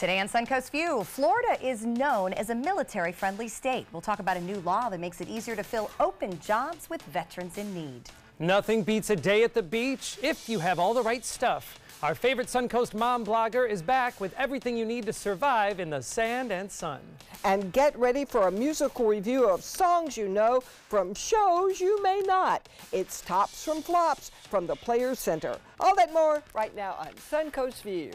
Today on Suncoast View, Florida is known as a military-friendly state. We'll talk about a new law that makes it easier to fill open jobs with veterans in need. Nothing beats a day at the beach if you have all the right stuff. Our favorite Suncoast mom blogger is back with everything you need to survive in the sand and sun. And get ready for a musical review of songs you know from shows you may not. It's Tops from Flops from the Players Center. All that more right now on Suncoast View.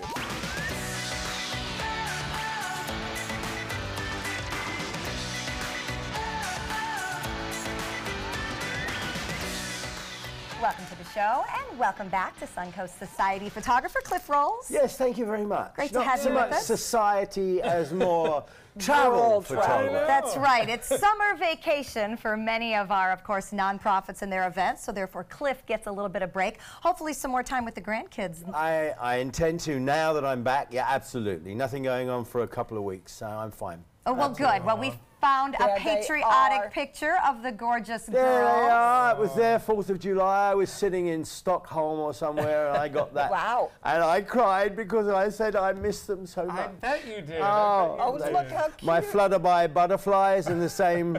Welcome to the show, and welcome back to Suncoast Society photographer Cliff Rolls. Yes, thank you very much. Great to have you with us. Not so much society as more travel photography. That's right. It's summer vacation for many of our, of course, nonprofits and their events, so therefore Cliff gets a little bit of break. Hopefully some more time with the grandkids. I intend to, now that I'm back, yeah, absolutely. Nothing going on for a couple of weeks, so I'm fine. Oh, well, good. Well, we found a patriotic picture of the gorgeous girls. There they are. It was their 4th of July. I was sitting in Stockholm or somewhere, and I got that. Wow. And I cried because I said I miss them so much. I bet you did. Oh, look how cute. My flutterby butterflies in the same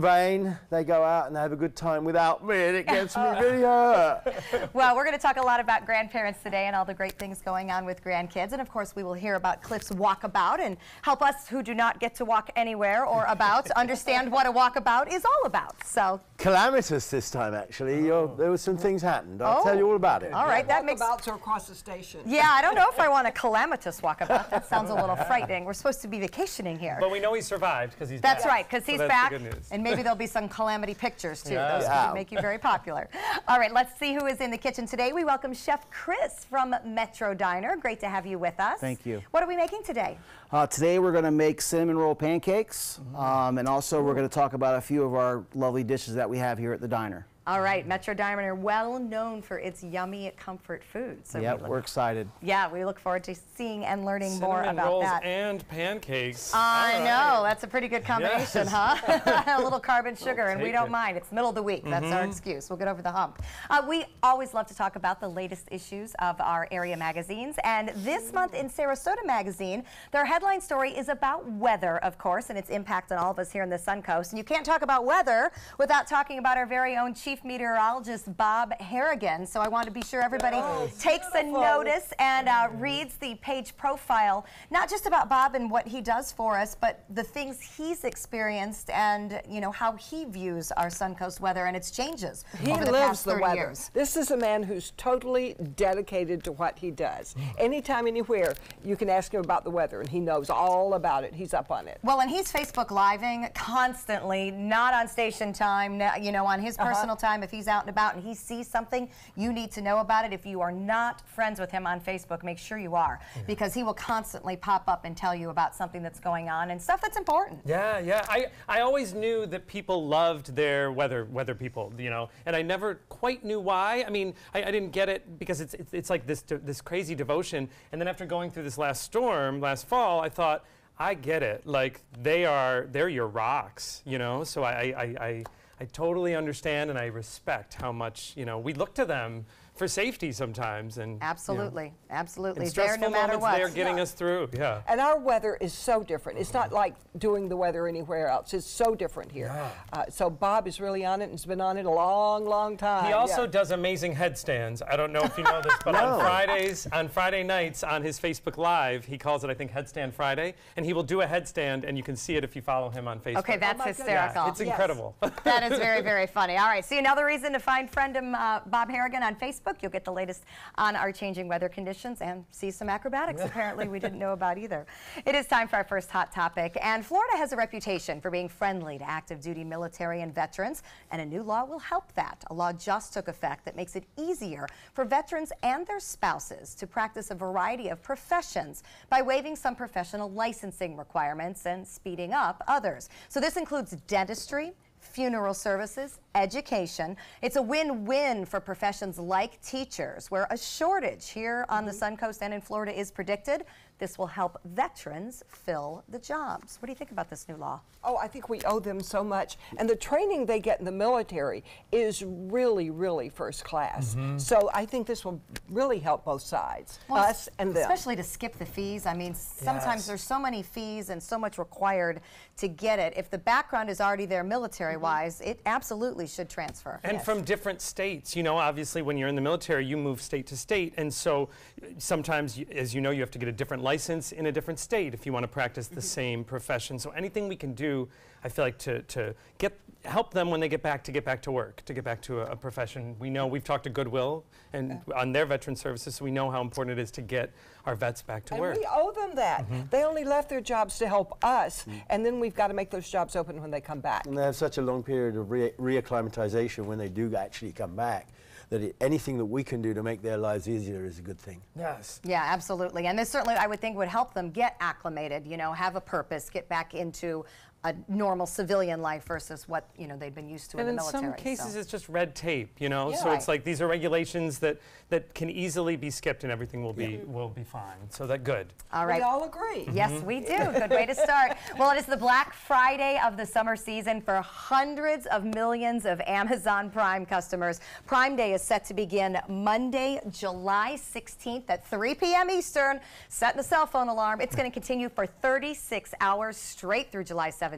vein. They go out and have a good time without me, and it gets me really hurt. Well, we're going to talk a lot about grandparents today and all the great things going on with grandkids. And of course, we will hear about Cliff's walkabout and help us who do not get to walk anywhere or about understand what a walkabout is all about. So Calamitous this time, actually. There were some things happened. I'll tell you all about it. All right, that makes Walkabouts are across the station. Yeah, I don't know if I want a calamitous walkabout. That sounds a little frightening. We're supposed to be vacationing here. But we know he survived because he's back. That's right, because he's So back. that's the good news. And maybe there'll be some calamity pictures too. Yeah. Those would make you very popular. All right, let's see who is in the kitchen today. We welcome Chef Chris from Metro Diner. Great to have you with us. Thank you. What are we making today? Today we're going to make cinnamon roll pancakes, and also we're going to talk about a few of our lovely dishes that we have here at the diner. All right, Metro Diner, well known for its yummy comfort food. So we're excited. Yeah, we look forward to seeing and learning more Cinnamon about rolls that. and pancakes. I know, that's a pretty good combination, huh? A little carbon sugar, and we don't mind. It's middle of the week. That's our excuse. We'll get over the hump. We always love to talk about the latest issues of our area magazines, and this month in Sarasota Magazine, their headline story is about weather, of course, and its impact on all of us here in the Suncoast. And you can't talk about weather without talking about our very own Chief Meteorologist Bob Harrigan. So I want to be sure everybody takes a notice and reads the page profile, not just about Bob and what he does for us, but the things he's experienced and, you know, how he views our Suncoast weather and its changes over the past 30 years. This is a man who's totally dedicated to what he does. Anytime, anywhere, you can ask him about the weather, and he knows all about it. He's up on it. Well, and he's Facebook Living constantly, not on station time, you know, on his personal time. If he's out and about and he sees something, you need to know about it. If you are not friends with him on Facebook, make sure you are, because he will constantly pop up and tell you about something that's going on and stuff that's important. Yeah, yeah. I always knew that people loved their weather people, you know, and I never quite knew why. I mean, I didn't get it because it's like this crazy devotion. And then after going through this last storm last fall, I thought, I get it. Like they're your rocks, you know. So I totally understand and I respect how much, you know, we look to them for safety sometimes. And absolutely, you know, absolutely. in stressful there no matter moments, what. they're getting us through. Yeah. And our weather is so different. It's not like doing the weather anywhere else. It's so different here. Yeah. So Bob is really on it and has been on it a long, long time. He also does amazing headstands. I don't know if you know this, but on Friday nights on his Facebook Live, he calls it, I think, Headstand Friday, and he will do a headstand, and you can see it if you follow him on Facebook. Okay, that's hysterical. Yeah, it's incredible. That is very, very funny. All right, see another reason to find friend Bob Harrigan on Facebook. You'll get the latest on our changing weather conditions and see some acrobatics apparently we didn't know about either. It is time for our first hot topic, and Florida has a reputation for being friendly to active duty military and veterans, and a new law will help that. A law just took effect that makes it easier for veterans and their spouses to practice a variety of professions by waiving some professional licensing requirements and speeding up others. So this includes dentistry, funeral services, education. It's a win-win for professions like teachers, where a shortage here on the Suncoast and in Florida is predicted. This will help veterans fill the jobs. What do you think about this new law? Oh, I think we owe them so much. And the training they get in the military is really, really first class. So I think this will really help both sides, us and them. Especially to skip the fees. I mean, sometimes there's so many fees and so much required to get it. If the background is already there military-wise, it absolutely should transfer. And from different states. You know, obviously when you're in the military, you move state to state. And so sometimes, as you know, you have to get a different license in a different state if you want to practice the same profession. So anything we can do, I feel like, to help them when they get back to work, to get back to a profession. We know we've talked to Goodwill and on their veteran services, so we know how important it is to get our vets back to work. And we owe them that. They only left their jobs to help us, and then we've got to make those jobs open when they come back. And they have such a long period of reacclimatization when they do actually come back, that anything that we can do to make their lives easier is a good thing. Yes. Yeah, absolutely. And this certainly, I would think, would help them get acclimated, you know, have a purpose, get back into a normal civilian life versus what, you know, they've been used to in the military. And in some cases, it's just red tape, you know? Yeah. So it's like these are regulations that can easily be skipped and everything will be fine. So that's good. All right. We all agree. Yes, we do. Good way to start. Well, it is the Black Friday of the summer season for hundreds of millions of Amazon Prime customers. Prime Day is set to begin Monday, July 16th at 3 p.m. Eastern. Set the cell phone alarm. It's going to continue for 36 hours straight through July 17th.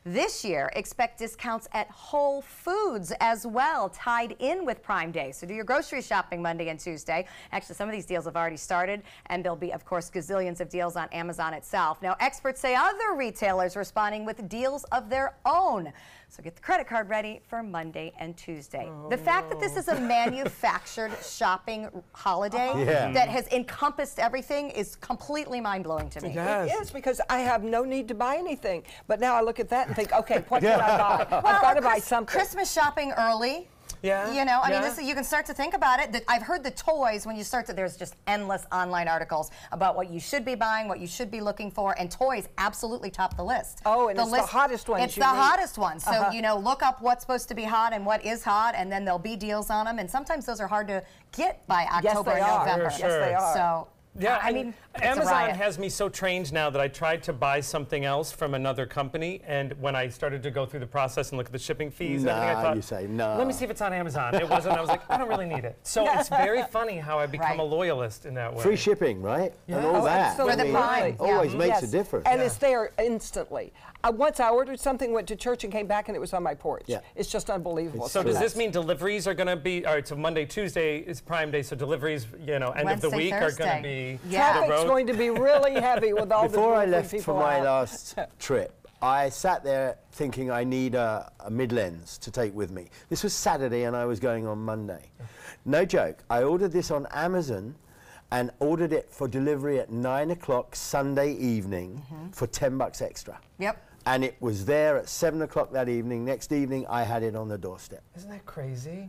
This year, expect discounts at Whole Foods as well, tied in with Prime Day. So do your grocery shopping Monday and Tuesday. Actually, some of these deals have already started, and there'll be, of course, gazillions of deals on Amazon itself. Now, experts say other retailers responding with deals of their own. So get the credit card ready for Monday and Tuesday. The fact that this is a manufactured shopping holiday that has encompassed everything is completely mind-blowing to me. Yes. It is, because I have no need to buy anything. But now I look at that and think, okay, what can I buy? I've got to buy something. Christmas shopping early. Yeah. You know, I mean, this, you can start to think about it. I've heard the toys, when you start to, there's just endless online articles about what you should be buying, what you should be looking for, and toys absolutely top the list. Oh, and it's the hottest ones. It's the hottest ones. So, you know, look up what's supposed to be hot and what is hot, and then there'll be deals on them. And sometimes those are hard to get by October and November. Yes, they are. So, yeah, I mean, Amazon has me so trained now that I tried to buy something else from another company, and when I started to go through the process and look at the shipping fees and everything, I thought, you say no. let me see if it's on Amazon. It wasn't. I was like, I don't really need it. So it's very funny how I become a loyalist in that way. Free shipping, right? Yeah. And all that. absolutely. For the Prime. Always makes a difference. And it's there instantly. Once I ordered something, went to church and came back, and it was on my porch. Yeah. It's just unbelievable. So does this mean deliveries are going to be, all right, so Monday, Tuesday is Prime Day, so deliveries, you know, end Wednesday, of the week Thursday. are going to be Traffic's the road? going to be really heavy with all Before the I delivery left for people my out. last trip, I sat there thinking I need a mid-lens to take with me. This was Saturday and I was going on Monday. No joke. I ordered this on Amazon and ordered it for delivery at 9 o'clock Sunday evening for $10 extra. Yep. And it was there at 7 o'clock that evening. Next evening, I had it on the doorstep. Isn't that crazy?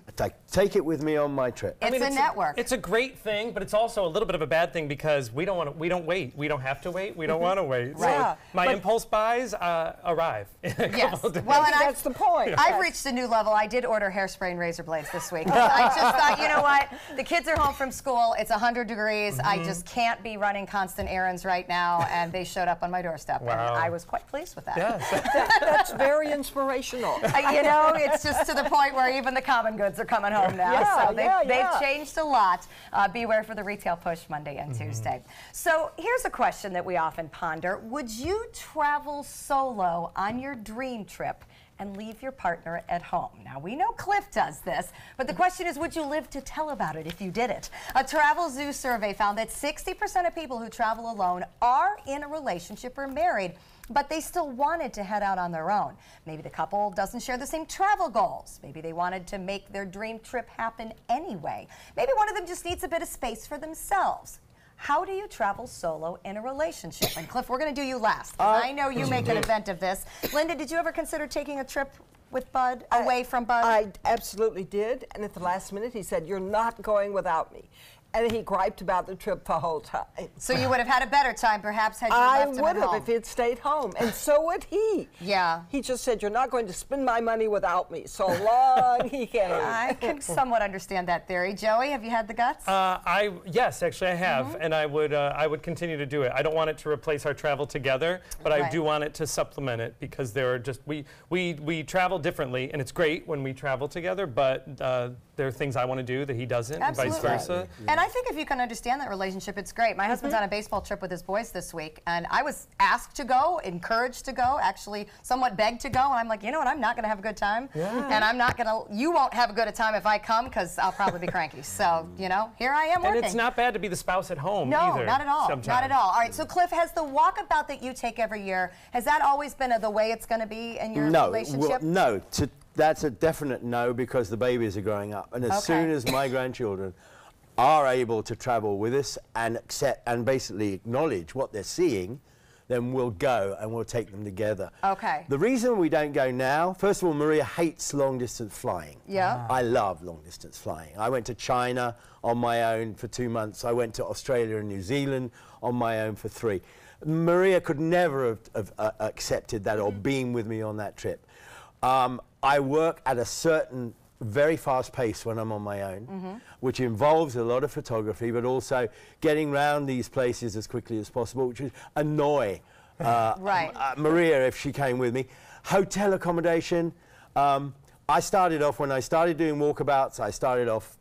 Take it with me on my trip. It's a network. It's a great thing, but it's also a little bit of a bad thing because we don't wait. We don't have to wait. We don't want to wait. Right. So my impulse buys arrive. Yes. Well, Well, and That's the point. I've reached a new level. I did order hairspray and razor blades this week. I just thought, you know what? The kids are home from school. It's 100 degrees. I just can't be running constant errands right now. And they showed up on my doorstep. Wow. And I was quite pleased with that. yes. That's very inspirational. You know, it's just to the point where even the common goods are coming home now. Yeah, So they've changed a lot. Beware for the retail push Monday and Tuesday. So here's a question that we often ponder. Would you travel solo on your dream trip and leave your partner at home? Now, we know Cliff does this, but the question is, would you live to tell about it if you did it? A Travel Zoo survey found that 60% of people who travel alone are in a relationship or married, but they still wanted to head out on their own. Maybe the couple doesn't share the same travel goals. Maybe they wanted to make their dream trip happen anyway. Maybe one of them just needs a bit of space for themselves. How do you travel solo in a relationship? And Cliff, we're going to do you last, 'cause I know you make an event of this. Linda, did you ever consider taking a trip with Bud, away from Bud? I absolutely did, and at the last minute he said, "You're not going without me." And he griped about the trip the whole time. So you would have had a better time, perhaps, had you left him I at would have home. if he'd stayed home, and so would he. Yeah. He just said, "You're not going to spend my money without me." So long he came. I can somewhat understand that theory. Joey, have you had the guts? Yes, actually I have, and I would continue to do it. I don't want it to replace our travel together, but I Right. do want it to supplement it, because there are just we travel differently, and it's great when we travel together, but there are things I want to do that he doesn't, Absolutely. and vice versa. And I think if you can understand that relationship, it's great. My husband's on a baseball trip with his boys this week, and I was asked to go, encouraged to go, actually somewhat begged to go, and I'm like, you know what, I'm not going to have a good time, and I'm not going to, you won't have a good time if I come, because I'll probably be cranky. So, you know, here I am working. And it's not bad to be the spouse at home No, either. not at all. Sometimes. Not at all. All right, so Cliff, has the walkabout that you take every year, has that always been the way it's going to be in your relationship? No, that's a definite no, because the babies are growing up, and as soon as my grandchildren are able to travel with us and accept and basically acknowledge what they're seeing, then we'll go and we'll take them together. Okay. The reason we don't go now, first of all, Maria hates long distance flying. Yeah. I love long distance flying. I went to China on my own for 2 months. I went to Australia and New Zealand on my own for 3. Maria could never have accepted that or been with me on that trip. I work at a certain very fast pace when I'm on my own, which involves a lot of photography, but also getting around these places as quickly as possible, which is annoy Maria if she came with me. Hotel accommodation. I started off, when I started doing walkabouts, I started off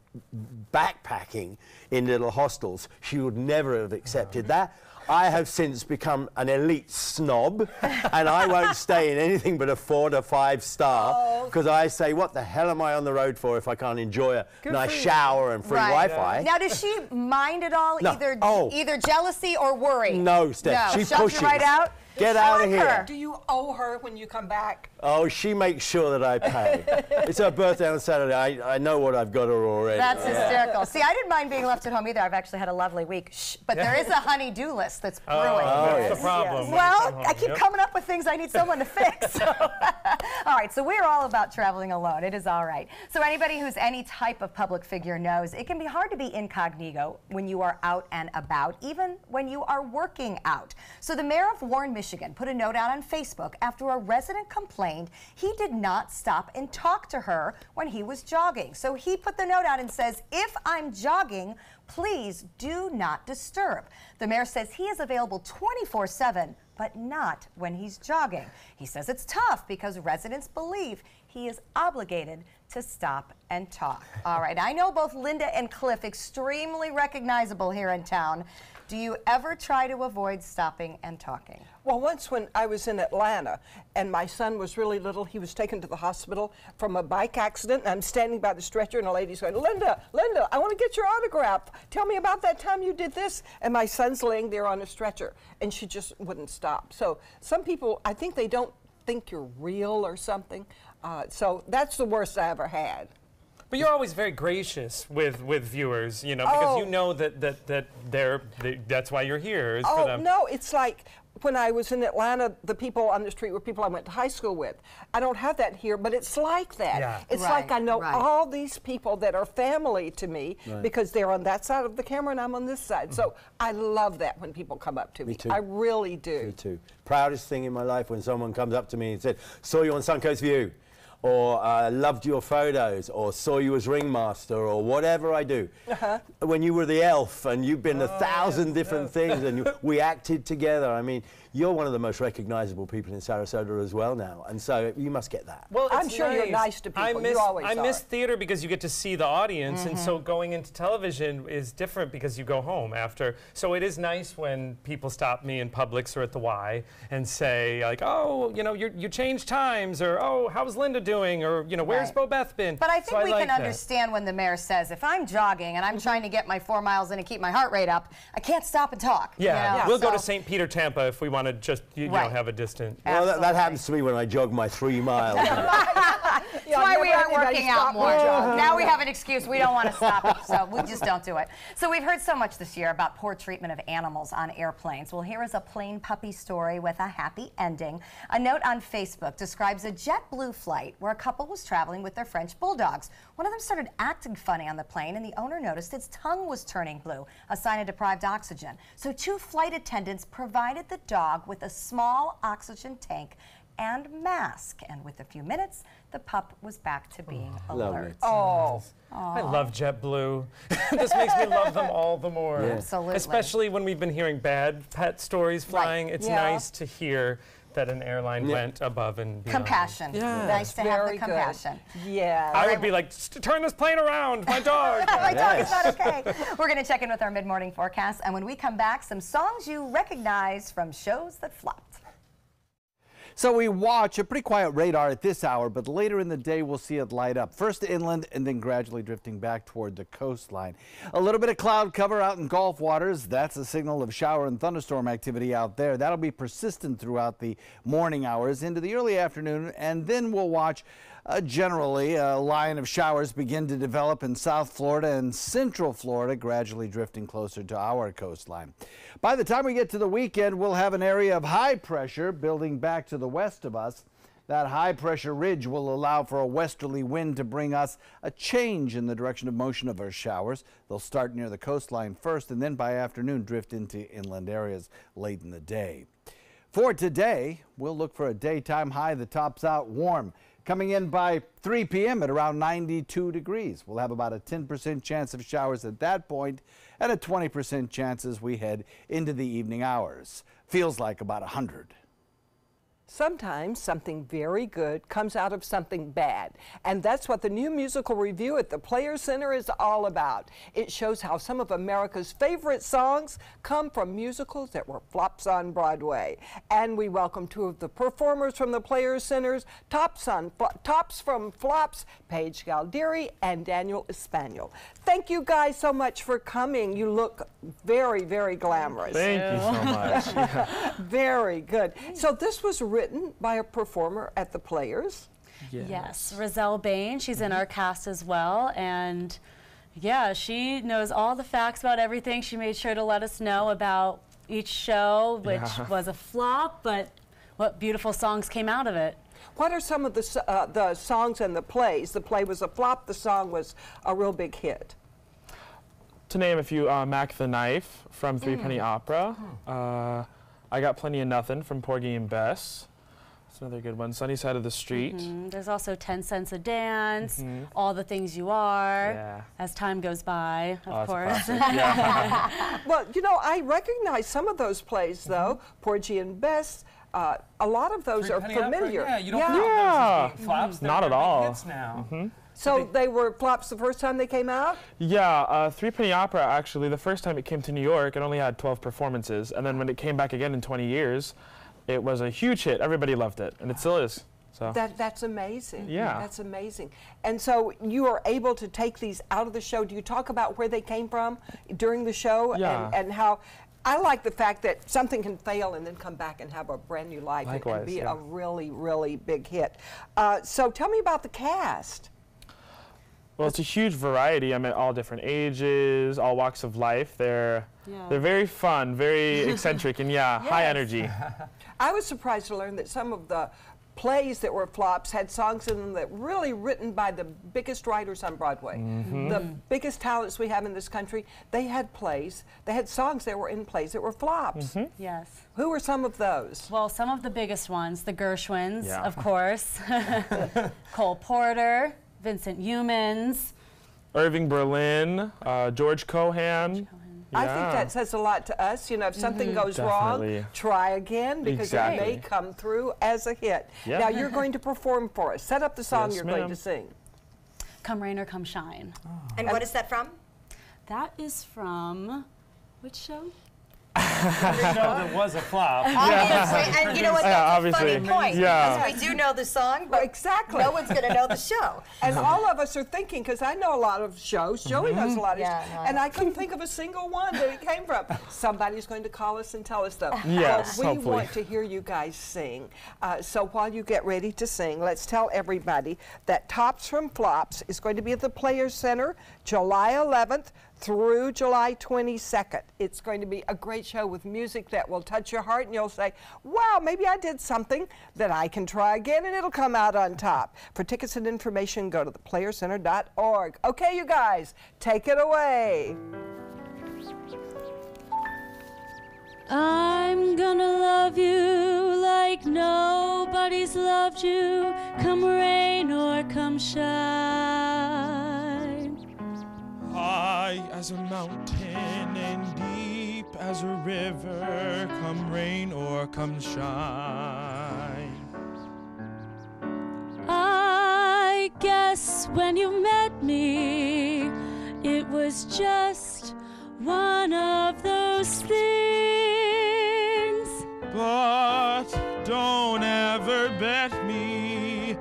backpacking in little hostels. She would never have accepted that. I have since become an elite snob, and I won't stay in anything but a 4 to 5 star, because I say, what the hell am I on the road for if I can't enjoy a nice shower and free Wi-Fi? Now, does she mind at all, No. either jealousy or worry? No, Steph, she Shuts pushes. you right out? Get out of here. Do you owe her when you come back? Oh, she makes sure that I pay. It's her birthday on Saturday. I know what I've got her already. That's hysterical. See, I didn't mind being left at home either. I've actually had a lovely week. Shh, but there is a honey-do list that's brewing. That's the problem. Well, I keep coming up with things I need someone to fix. All right, so we're all about traveling alone. It is all right. So anybody who's any type of public figure knows it can be hard to be incognito when you are out and about, even when you are working out. So the mayor of Warren, Michigan put a note out on Facebook after a resident complained he did not stop and talk to her when he was jogging. So he put the note out and says, if I'm jogging, please do not disturb. The mayor says he is available 24/7, but not when he's jogging. He says it's tough because residents believe he is obligated to stop and talk. All right, I know both Linda and Cliff extremely recognizable here in town. Do you ever try to avoid stopping and talking? Well, once when I was in Atlanta and my son was really little, he was taken to the hospital from a bike accident, and I'm standing by the stretcher and a lady's going, Linda, I want to get your autograph. Tell me about that time you did this. And my son's laying there on a stretcher, and she just wouldn't stop. So some people, I think they don't think you're real or something. So that's the worst I ever had. But you're always very gracious with viewers, you know, because you know that that's why you're here. Is for them. No, it's like when I was in Atlanta, the people on the street were people I went to high school with. I don't have that here, but it's like that. Yeah. It's like I know all these people that are family to me because they're on that side of the camera and I'm on this side. So I love that when people come up to me. too. I really do. Me too. Proudest thing in my life when someone comes up to me and said, saw you on Suncoast View, or loved your photos, or saw you as ringmaster, or whatever I do. When you were the elf and you've been 1,000 different things and we acted together. I mean, you're one of the most recognizable people in Sarasota as well now, and so you must get that. Well, I'm sure you're nice to people. You always I are. miss theater because you get to see the audience, and so going into television is different because you go home after. So it is nice when people stop me in Publix or at the Y and say, like, oh, you know, you changed times, or oh, how's Linda doing, or you know, where's Bo Beth been? But I think so we can understand when the mayor says, if I'm jogging and I'm trying to get my 4 miles in and keep my heart rate up, I can't stop and talk. Yeah, you know? we'll go to St. Peter, Tampa if we want to just you know, have a distant. Well, that happens to me when I jog my 3 miles. That's why we aren't working out more. Now we have an excuse. We don't want to stop it, so we just don't do it. So we've heard so much this year about poor treatment of animals on airplanes. Well, here is a plain puppy story with a happy ending. A note on Facebook describes a JetBlue flight where a couple was traveling with their French bulldogs. One of them started acting funny on the plane, and the owner noticed its tongue was turning blue, a sign of deprived oxygen. So 2 flight attendants provided the dog with a small oxygen tank and mask, and with a few minutes, the pup was back to being alert. Oh. I love JetBlue. This makes me love them all the more. Yeah. Absolutely. Especially when we've been hearing bad pet stories flying. It's Yeah. nice to hear that an airline went above and beyond. Compassion. Yeah. Nice to have Very the good. compassion. Yeah. I would be like, turn this plane around, my dog. My dog is not okay. We're going to check in with our mid-morning forecast, and when we come back, some songs you recognize from shows that flopped. So we watch a pretty quiet radar at this hour, but later in the day we'll see it light up. First inland and then gradually drifting back toward the coastline. A little bit of cloud cover out in Gulf waters. That's a signal of shower and thunderstorm activity out there. That'll be persistent throughout the morning hours into the early afternoon, and then we'll watch generally a line of showers begin to develop in South Florida and Central Florida, gradually drifting closer to our coastline. By the time we get to the weekend, we'll have an area of high pressure building back to the west of us. That high pressure ridge will allow for a westerly wind to bring us a change in the direction of motion of our showers. They'll start near the coastline first and then by afternoon drift into inland areas late in the day. For today, we'll look for a daytime high that tops out warm, coming in by 3 p.m. at around 92 degrees. We'll have about a 10% chance of showers at that point and a 20% chance as we head into the evening hours. Feels like about 100. Sometimes something very good comes out of something bad, and that's what the new musical review at the Players Center is all about. It shows how some of America's favorite songs come from musicals that were flops on Broadway. And we welcome 2 of the performers from the Players Center's Tops from Flops, Paige Galdieri and Daniel Espaniel. Thank you guys so much for coming. You look very, very glamorous. Thank you so much. Yeah. Very good. So this was written by a performer at the Players. Yes, Roselle Bain. She's in our cast as well, and yeah, she knows all the facts about everything. She made sure to let us know about each show, which was a flop, but what beautiful songs came out of it. What are some of the songs and the plays? The play was a flop, the song was a real big hit. To name a few, Mac the Knife from Three Penny Opera. I Got Plenty of Nothing from Porgy and Bess. That's another good one. Sunny Side of the Street. There's also 10 Cents a Dance, All the Things You Are, As Time Goes By, of course. Yeah. Well, you know, I recognize some of those plays, though. Porgy and Bess, a lot of those are familiar. Yeah, you don't think of those as being flops. They're Not at big all. hits now. So they were flops the first time they came out? Yeah, Three Penny Opera, actually, the first time it came to New York, it only had 12 performances. And then when it came back again in 20 years, it was a huge hit. Everybody loved it, and it still is. So That's amazing. Yeah. That's amazing. And so you are able to take these out of the show. Do you talk about where they came from during the show? Yeah. And how, I like the fact that something can fail and then come back and have a brand new life and be a really, really big hit. So tell me about the cast. Well, it's a huge variety. I mean, all different ages, all walks of life. They're very fun, very eccentric, and high energy. I was surprised to learn that some of the plays that were flops had songs in them that really written by the biggest writers on Broadway. The biggest talents we have in this country, they had plays, they had songs that were in plays that were flops. Yes. Who were some of those? Well, some of the biggest ones, the Gershwins, of course, Cole Porter, Vincent Youmans, Irving Berlin, George Cohan. I think that says a lot to us. You know, if something goes wrong, try again, because it may come through as a hit. Now you're going to perform for us. Set up the song you're going to sing. Come Rain or Come Shine. And what is that from? That is from, which show? I didn't know there was a flop. Obviously, and you know what, that's a funny point. Yeah. Because we do know the song, but no one's going to know the show. And all of us are thinking, because I know a lot of shows, Joey knows a lot of shows, and I couldn't think of a single one that it came from. Somebody's going to call us and tell us, though. Yes, we hopefully. want to hear you guys sing. So while you get ready to sing, let's tell everybody that Tops from Flops is going to be at the Players Center July 11th through July 22nd. It's going to be a great show. show with music that will touch your heart, and you'll say, wow, maybe I did something that I can try again, and it'll come out on top. For tickets and information, go to theplayercenter.org. Okay, you guys, take it away. I'm gonna love you like nobody's loved you, come rain or come shine. High as a mountain and deep as a river, come rain or come shine. I guess when you met me, it was just one of those things. But don't ever bet me,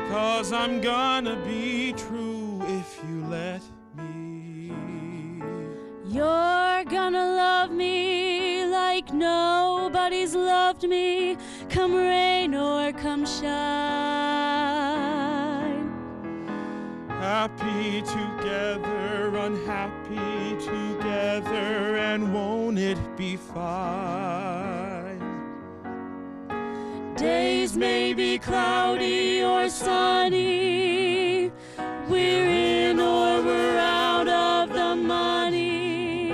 'cause I'm gonna be true if you let me. You're gonna love me like nobody's loved me, come rain or come shine. Happy together, unhappy together, and won't it be fine? Days may be cloudy or sunny, we're in or we're out of the money,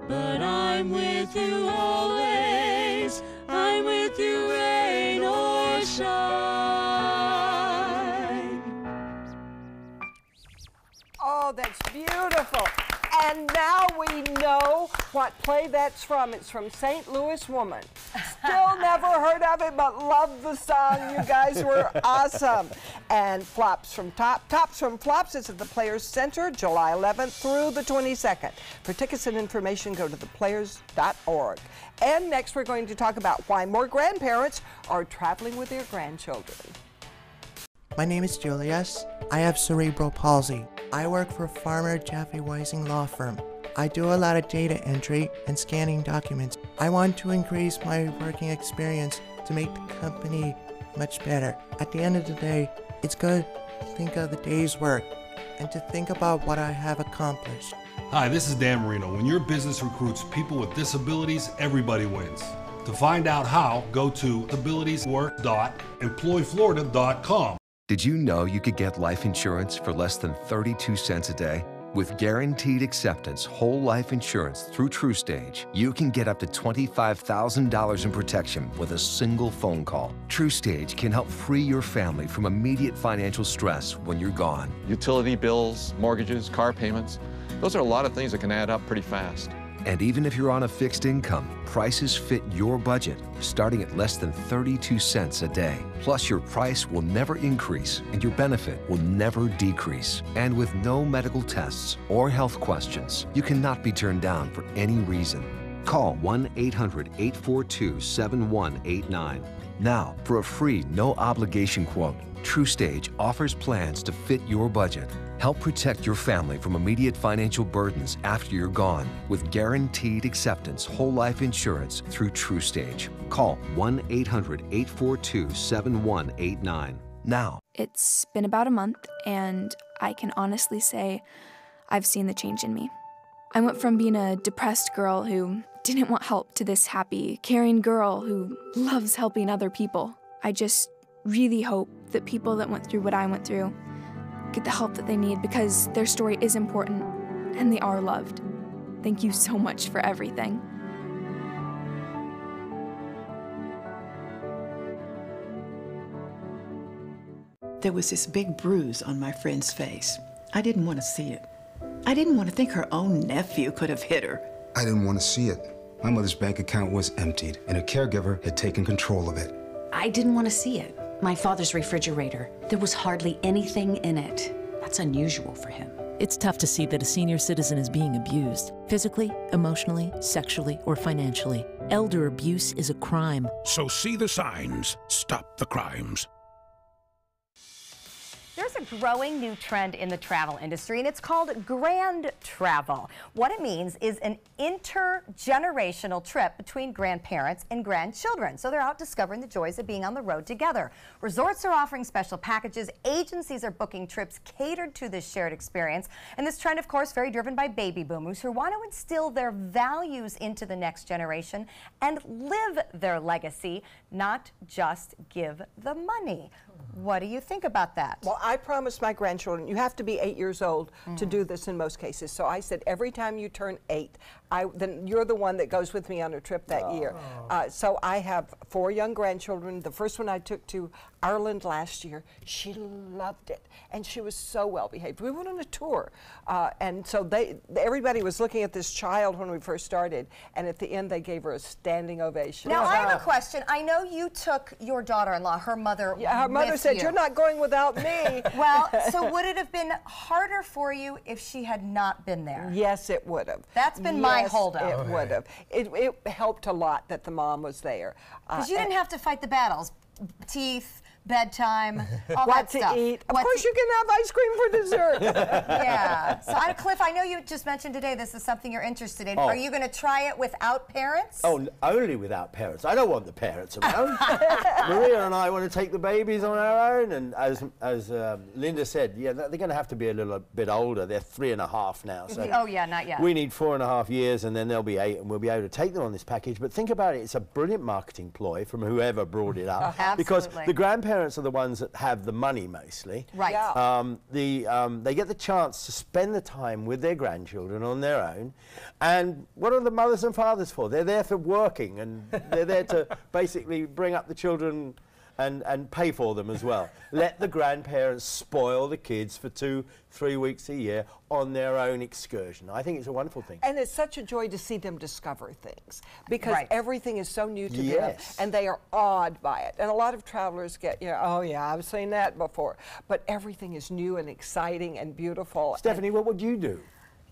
but I'm with you always, I'm with you rain or shine. Oh, that's beautiful. And now we know what play that's from. It's from St. Louis Woman. Still never heard of it, but love the song. You guys were awesome. And Tops from Flops is at the Players Center, July 11th through the 22nd. For tickets and information, go to theplayers.org. And next, we're going to talk about why more grandparents are traveling with their grandchildren. My name is Julius. I have cerebral palsy. I work for Farmer Jeffy Weising Law Firm. I do a lot of data entry and scanning documents. I want to increase my working experience to make the company much better. At the end of the day, it's good to think of the day's work and to think about what I have accomplished. Hi, this is Dan Marino. When your business recruits people with disabilities, everybody wins. To find out how, go to abilitieswork.employflorida.com. Did you know you could get life insurance for less than 32 cents a day? With guaranteed acceptance whole life insurance through TrueStage, you can get up to $25,000 in protection with a single phone call. TrueStage can help free your family from immediate financial stress when you're gone. Utility bills, mortgages, car payments, those are a lot of things that can add up pretty fast. And even if you're on a fixed income, prices fit your budget, starting at less than 32 cents a day. Plus, your price will never increase and your benefit will never decrease. And with no medical tests or health questions, you cannot be turned down for any reason. Call 1-800-842-7189. Now, for a free, no-obligation quote, TrueStage offers plans to fit your budget. Help protect your family from immediate financial burdens after you're gone with guaranteed acceptance whole life insurance through TrueStage. Call 1-800-842-7189 now. It's been about a month, and I can honestly say I've seen the change in me. I went from being a depressed girl who didn't want help to this happy, caring girl who loves helping other people. I just really hope that people that went through what I went through get the help that they need, because their story is important and they are loved. Thank you so much for everything. There was this big bruise on my friend's face. I didn't want to see it. I didn't want to think her own nephew could have hit her. I didn't want to see it. My mother's bank account was emptied, and a caregiver had taken control of it. I didn't want to see it. My father's refrigerator, there was hardly anything in it. That's unusual for him. It's tough to see that a senior citizen is being abused, physically, emotionally, sexually, or financially. Elder abuse is a crime. So see the signs, stop the crimes. There's a growing new trend in the travel industry, and it's called grand travel. What it means is an intergenerational trip between grandparents and grandchildren. So they're out discovering the joys of being on the road together. Resorts are offering special packages. Agencies are booking trips catered to this shared experience. And this trend, of course, very driven by baby boomers who want to instill their values into the next generation and live their legacy, not just give the money. What do you think about that? Well, I promised my grandchildren, you have to be 8 years old to do this in most cases. So I said, every time you turn 8, then you're the one that goes with me on a trip that year. So I have 4 young grandchildren. The first one I took to Ireland last year. She loved it, and she was so well behaved. We went on a tour, and so everybody was looking at this child when we first started, and at the end they gave her a standing ovation. Now I have a question. I know you took your daughter-in-law, her mother. Yeah, her mother said, "You're not going without me." Well, so would it have been harder for you if she had not been there? Yes, it would have. That's been my holdup. It would have. It helped a lot that the mom was there. Because you didn't have to fight the battles. Teeth, bedtime, all what that stuff. to eat. Of course, you can have ice cream for dessert. Yeah. So, Cliff, I know you just mentioned today this is something you're interested in. Oh. Are you going to try it without parents? Oh, only without parents. I don't want the parents around. Maria and I want to take the babies on our own, and as Linda said, yeah, they're going to have to be a little bit older. They're 3.5 now. So oh yeah, not yet. We need 4.5 years, and then they'll be 8, and we'll be able to take them on this package. But think about it; it's a brilliant marketing ploy from whoever brought it up, because the grandparents are the ones that have the money mostly. Right. Yeah. They get the chance to spend the time with their grandchildren on their own. And what are the mothers and fathers for? They're there for working, and they're there to basically bring up the children and pay for them as well. Let the grandparents spoil the kids for 2-3 weeks a year on their own excursion. I think it's a wonderful thing. And it's such a joy to see them discover things, because everything is so new to them, and they are awed by it. And a lot of travelers get, oh yeah, I've seen that before. But everything is new and exciting and beautiful. Stephanie, what would you do?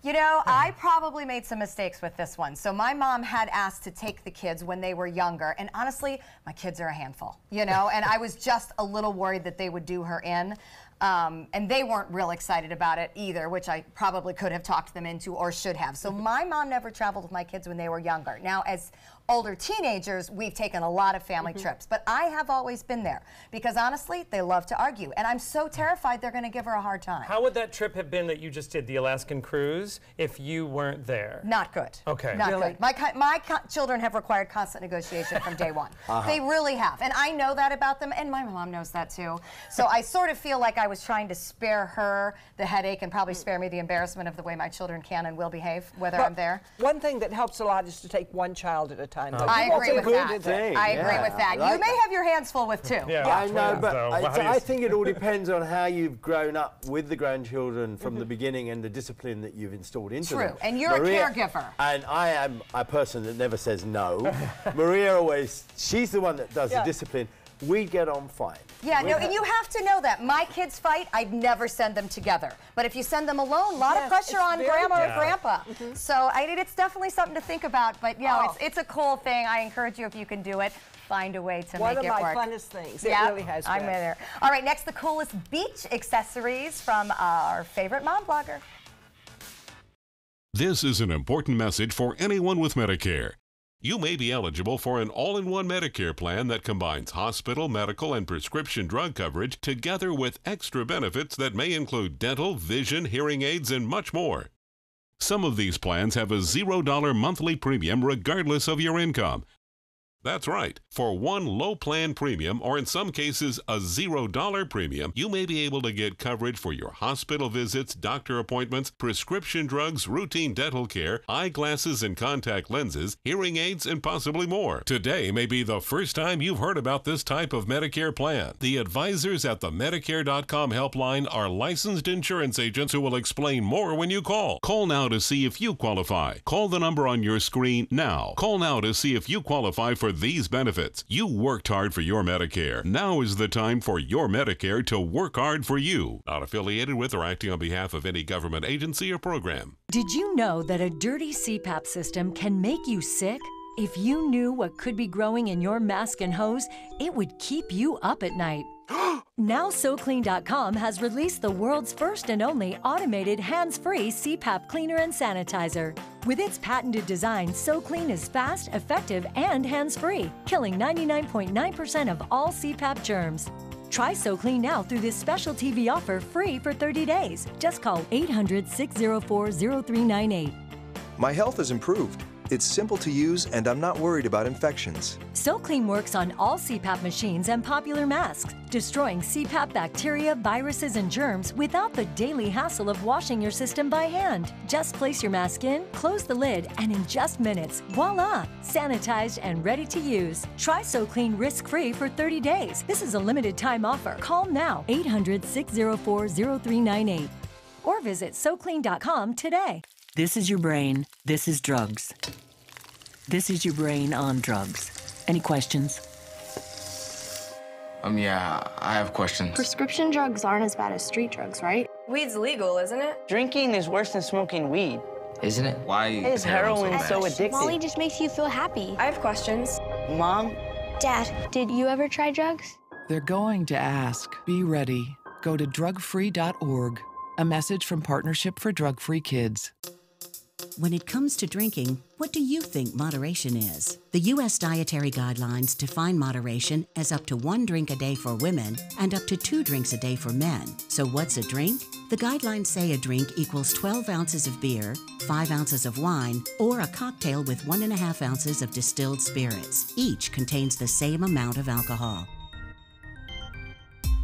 You know, I probably made some mistakes with this one. So my mom had asked to take the kids when they were younger, and honestly, my kids are a handful, and I was just a little worried that they would do her in. And they weren't real excited about it either, which I probably could have talked them into or should have. So my mom never traveled with my kids when they were younger. Now, as older teenagers, we've taken a lot of family trips, but I have always been there because honestly, they love to argue, and I'm so terrified they're going to give her a hard time. How would that trip have been that you just did, the Alaskan cruise, if you weren't there? Not good. Okay. Not good. My children have required constant negotiation from day one. They really have, and I know that about them, and my mom knows that too. So I sort of feel like I was trying to spare her the headache and probably spare me the embarrassment of the way my children can and will behave, whether I'm there. One thing that helps a lot is to take one child at a time. I agree with that. I agree with that. You may have your hands full with 2. Yeah, I know, but I think it all depends on how you've grown up with the grandchildren from the beginning and the discipline that you've installed into them. True, and you're Maria, a caregiver. And I am a person that never says no. Maria always, she's the one that does the discipline. We get on fine. Yeah, no, and you have to know that. My kids fight, I'd never send them together. But if you send them alone, a lot of pressure on grandma or grandpa. So it's definitely something to think about. But it's a cool thing. I encourage you, if you can do it, find a way to make it work. One of my funnest things. It really has been. I'm there. All right, next, the coolest beach accessories from our favorite mom blogger. This is an important message for anyone with Medicare. You may be eligible for an all-in-one Medicare plan that combines hospital, medical, and prescription drug coverage together with extra benefits that may include dental, vision, hearing aids, and much more. Some of these plans have a $0 monthly premium regardless of your income. That's right. For one low plan premium, or in some cases a $0 premium, you may be able to get coverage for your hospital visits, doctor appointments, prescription drugs, routine dental care, eyeglasses and contact lenses, hearing aids, and possibly more. Today may be the first time you've heard about this type of Medicare plan. The advisors at the Medicare.com helpline are licensed insurance agents who will explain more when you call. Call now to see if you qualify. Call the number on your screen now. Call now to see if you qualify for these benefits. You worked hard for your Medicare. Now is the time for your Medicare to work hard for you. Not affiliated with or acting on behalf of any government agency or program. Did you know that a dirty CPAP system can make you sick? If you knew what could be growing in your mask and hose, it would keep you up at night. Now SoClean.com has released the world's first and only automated hands-free CPAP cleaner and sanitizer. With its patented design, SoClean is fast, effective, and hands-free, killing 99.9% of all CPAP germs. Try SoClean now through this special TV offer free for 30 days. Just call 800-604-0398. My health has improved. It's simple to use, and I'm not worried about infections. SoClean works on all CPAP machines and popular masks, destroying CPAP bacteria, viruses, and germs without the daily hassle of washing your system by hand. Just place your mask in, close the lid, and in just minutes, voila! Sanitized and ready to use. Try SoClean risk-free for 30 days. This is a limited time offer. Call now, 800-604-0398. Or visit SoClean.com today. This is your brain. This is drugs. This is your brain on drugs. Any questions? Yeah, I have questions. Prescription drugs aren't as bad as street drugs, right? Weed's legal, isn't it? Drinking is worse than smoking weed. Isn't it? Why is heroin so addictive? Molly just makes you feel happy. I have questions. Mom? Dad, did you ever try drugs? They're going to ask. Be ready. Go to drugfree.org. A message from Partnership for Drug-Free Kids. When it comes to drinking, what do you think moderation is? The U.S. Dietary Guidelines define moderation as up to 1 drink a day for women and up to 2 drinks a day for men. So what's a drink? The guidelines say a drink equals 12 ounces of beer, 5 ounces of wine, or a cocktail with 1.5 ounces of distilled spirits. Each contains the same amount of alcohol.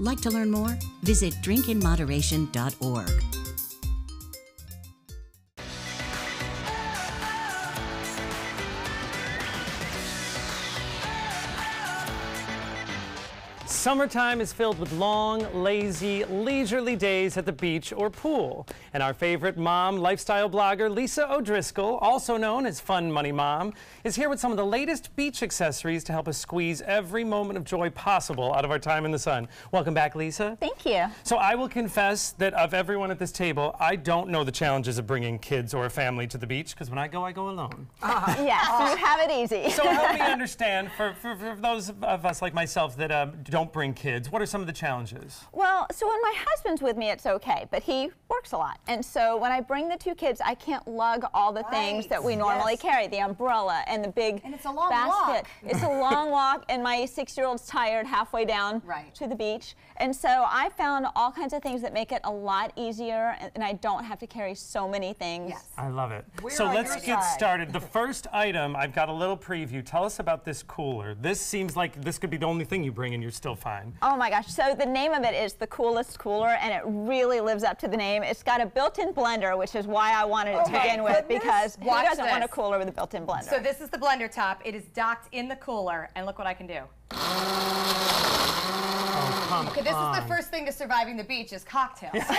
Like to learn more? Visit drinkinmoderation.org. Summertime is filled with long, lazy, leisurely days at the beach or pool. And our favorite mom lifestyle blogger, Lisa O'Driscoll, also known as Fun Money Mom, is here with some of the latest beach accessories to help us squeeze every moment of joy possible out of our time in the sun. Welcome back, Lisa. Thank you. So I will confess that of everyone at this table, I don't know the challenges of bringing kids or a family to the beach, because when I go alone. Yes, you have it easy. So help me understand, for those of us like myself that don't bring kids, what are some of the challenges? Well, so when my husband's with me, it's okay, but he works a lot. And so when I bring the 2 kids, I can't lug all the things that we normally carry, the umbrella and the big and it's a long basket. walk. It's a long walk, and my 6-year-old's tired halfway down to the beach. And so I found all kinds of things that make it a lot easier, and I don't have to carry so many things. Yes. I love it. So let's get started. The first item, I've got a little preview. Tell us about this cooler. This seems like this could be the only thing you bring and you're still fine. Oh my gosh, so the name of it is the Coolest Cooler, and it really lives up to the name. It's got a built-in blender, which is why I wanted it to begin with, because who doesn't want a cooler with a built-in blender? So this is the blender top. It is docked in the cooler, and look what I can do. Okay, this is the first thing to surviving the beach is cocktails. It's like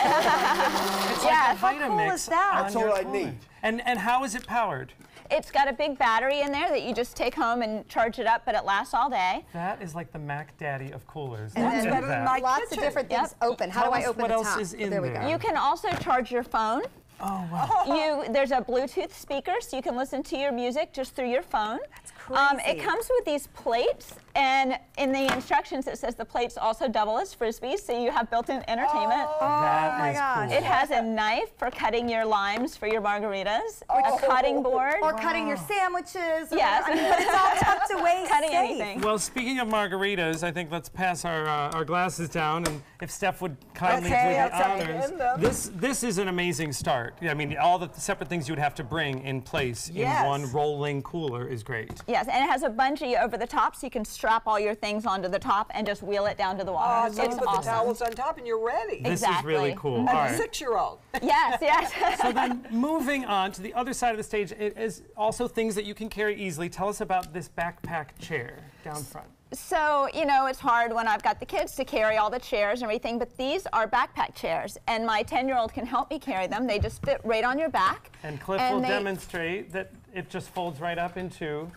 a Vitamix is that? on That's your all I cooler. need. And how is it powered? It's got a big battery in there that you just take home and charge it up, but it lasts all day. That is like the Mac Daddy of coolers. And Look then at that. lots of different things open. How do I open what the else top? is in There we go. there? You can also charge your phone. Oh, wow. There's a Bluetooth speaker, so you can listen to your music just through your phone. That's crazy. It comes with these plates, and in the instructions it says the plates also double as frisbees, so you have built-in entertainment. That my gosh. Cool. It has a knife for cutting your limes for your margaritas, a cutting board. Or cutting your sandwiches. Yes. I mean, but it's all tucked away Cutting safe. anything. Well, speaking of margaritas, I think let's pass our glasses down, and if Steph would kindly do the honors. This is an amazing start. I mean, all the separate things you would have to bring in place in one rolling cooler is great. Yes, and it has a bungee over the top, so you can strap all your things onto the top and just wheel it down to the water. So you put the towels on top and you're ready. This is really cool. And All a right. 6-year-old. Yes, yes. So then moving on to the other side of the stage, it is also things that you can carry easily. Tell us about this backpack chair down front. So, you know, it's hard when I've got the kids to carry all the chairs and everything, but these are backpack chairs, and my 10-year-old can help me carry them. They just fit right on your back. And Cliff will demonstrate that it just folds right up into,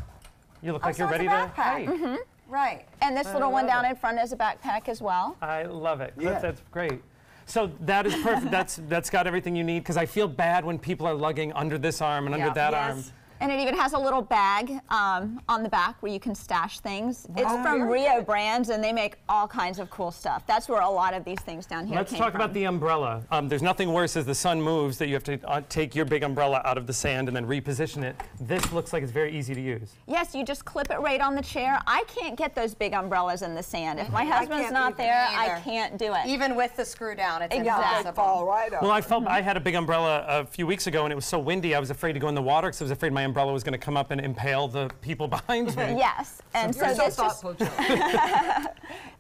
you look like so you're it's ready a to backpack. hike. Right. And this little one down in front is a backpack as well. I love it. That's great. So that is perfect. That's got everything you need, because I feel bad when people are lugging under this arm and under that arm. And it even has a little bag on the back where you can stash things. It's from Rio Brands, and they make all kinds of cool stuff. That's where a lot of these things down here Let's talk about the umbrella. There's nothing worse as the sun moves that you have to take your big umbrella out of the sand and then reposition it. This looks like it's very easy to use. Yes, you just clip it right on the chair. I can't get those big umbrellas in the sand. If my husband's not there, I can't do it. Even with the screw down, it's impossible. Fall right off. Well, I felt I had a big umbrella a few weeks ago, and it was so windy, I was afraid to go in the water because I was afraid my umbrella was going to come up and impale the people behind me. Yes, and so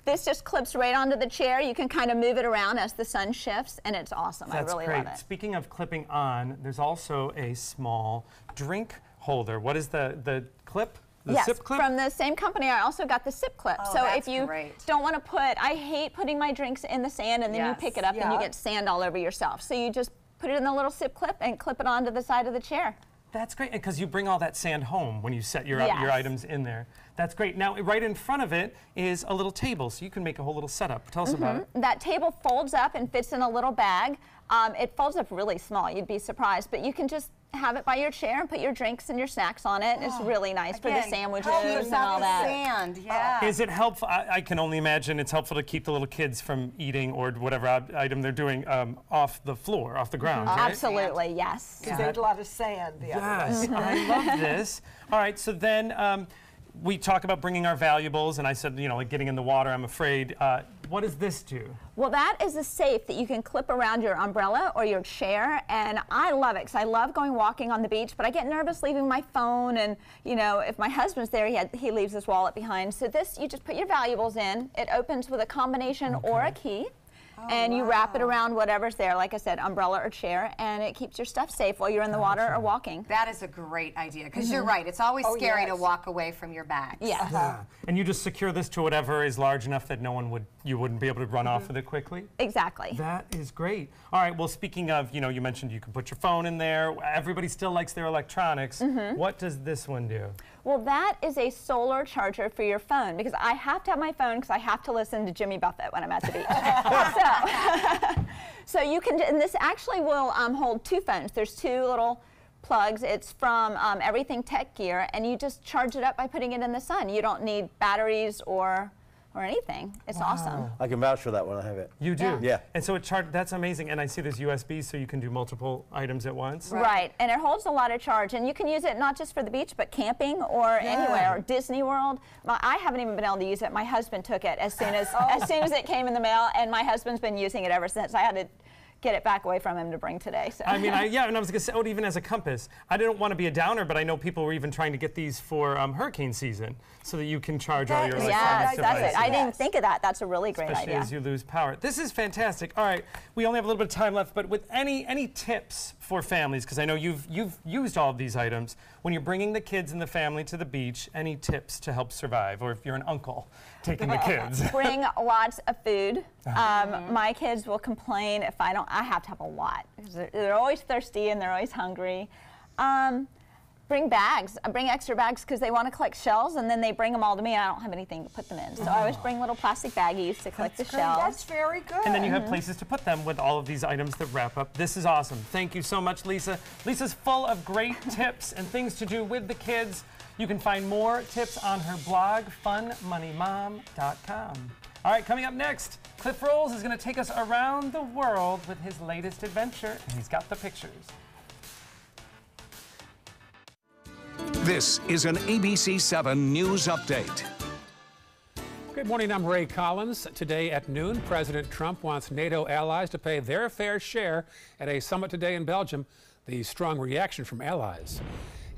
this just clips right onto the chair. You can kind of move it around as the sun shifts, and it's awesome. That's I really great. love it. Speaking of clipping on, there's also a small drink holder. What is the clip? The yes, sip clip? From the same company, I also got the sip clip. Oh, so that's if you don't want to I hate putting my drinks in the sand and then you pick it up and you get sand all over yourself. So you just put it in the little sip clip and clip it onto the side of the chair. That's great, because you bring all that sand home when you set your items in there. That's great. Now, right in front of it is a little table, so you can make a whole little setup. Tell us about it. That table folds up and fits in a little bag. It folds up really small, you'd be surprised, but you can just have it by your chair and put your drinks and your snacks on it. It's really nice for the sandwiches and all that. Sand, yeah. Is it helpful? I can only imagine it's helpful to keep the little kids from eating or whatever item they're doing off the floor, off the ground, right? Absolutely, yes. Because there's a lot of sand. Yes, I love this. All right, so then we talk about bringing our valuables, and I said, you know, like getting in the water, I'm afraid. What does this do? Well, that is a safe that you can clip around your umbrella or your chair, and I love it because I love going walking on the beach, but I get nervous leaving my phone, and, you know, if my husband's there, he leaves his wallet behind. So this, you just put your valuables in. It opens with a combination or a key. And you wrap it around whatever's there, like I said, umbrella or chair, and it keeps your stuff safe while you're in the water or walking. That is a great idea, because you're right. It's always scary to walk away from your bags. Yeah. And you just secure this to whatever is large enough that you wouldn't be able to run off with it quickly? Exactly. That is great. All right, well, speaking of, you know, you mentioned you can put your phone in there. Everybody still likes their electronics. What does this one do? Well, that is a solar charger for your phone, because I have to have my phone because I have to listen to Jimmy Buffett when I'm at the beach. So you can, and this actually will hold two phones. There's two little plugs. It's from Everything Tech Gear, and you just charge it up by putting it in the sun. You don't need batteries or anything. It's awesome. I can vouch for that when I have it. You do? Yeah. And so that's amazing. And I see there's USB, so you can do multiple items at once. Right. And it holds a lot of charge. And you can use it not just for the beach, but camping or anywhere, or Disney World. I haven't even been able to use it. My husband took it as soon as it came in the mail, and my husband's been using it ever since. I had to get it back away from him to bring today. So. I mean, and I was going to say, even as a compass. I didn't want to be a downer, but I know people were even trying to get these for hurricane season so that you can charge all your electronic devices. That's it. I didn't think of that. That's a really great Especially idea. as you lose power. This is fantastic. All right, we only have a little bit of time left, but with any tips for families, because I know you've used all of these items, when you're bringing the kids and the family to the beach, any tips to help survive, or if you're an uncle taking the kids? Bring lots of food. My kids will complain if I don't. I have to have a lot, because they're always thirsty and they're always hungry. Bring bags. I bring extra bags because they want to collect shells, and then they bring them all to me, and I don't have anything to put them in. So I always bring little plastic baggies to collect the shells. That's very good. And then you have places to put them with all of these items that wrap up. This is awesome. Thank you so much, Lisa. Lisa's full of great tips and things to do with the kids. You can find more tips on her blog, funmoneymom.com. All right, coming up next, Cliff Rolls is going to take us around the world with his latest adventure, and he's got the pictures. This is an ABC 7 News Update. Good morning, I'm Ray Collins. Today at noon, President Trump wants NATO allies to pay their fair share at a summit today in Belgium. The strong reaction from allies.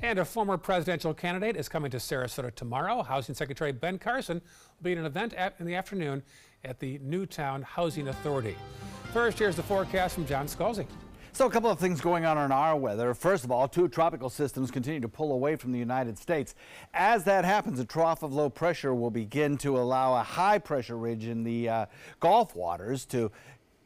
And a former presidential candidate is coming to Sarasota tomorrow. Housing Secretary Ben Carson will be at an event in the afternoon at the Newtown Housing Authority. First, here's the forecast from John Scalzi. So a couple of things going on in our weather. First of all, two tropical systems continue to pull away from the United States. As that happens, a trough of low pressure will begin to allow a high pressure ridge in the Gulf waters to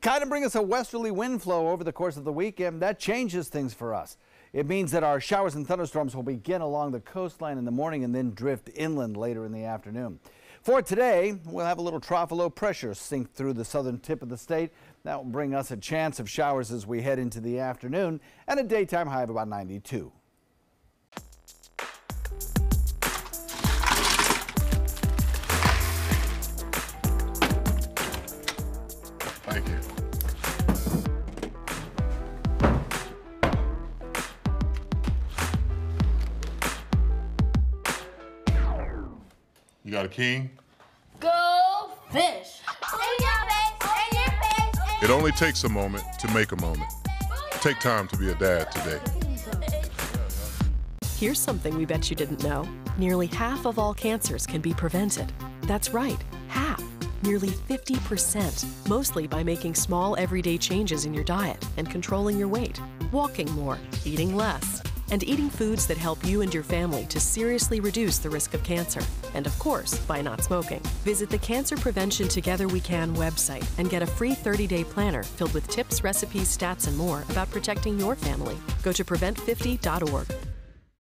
kind of bring us a westerly wind flow over the course of the weekend. That changes things for us. It means that our showers and thunderstorms will begin along the coastline in the morning and then drift inland later in the afternoon. For today, we'll have a little trough of low pressure sink through the southern tip of the state. That will bring us a chance of showers as we head into the afternoon and a daytime high of about 92. You got a king? Go fish. In your face, in your face. It only takes a moment to make a moment. Take time to be a dad today. Here's something we bet you didn't know. Nearly half of all cancers can be prevented. That's right, half. Nearly 50%, mostly by making small everyday changes in your diet and controlling your weight, walking more, eating less, and eating foods that help you and your family to seriously reduce the risk of cancer. And of course, by not smoking. Visit the Cancer Prevention Together We Can website and get a free 30-day planner filled with tips, recipes, stats, and more about protecting your family. Go to prevent50.org.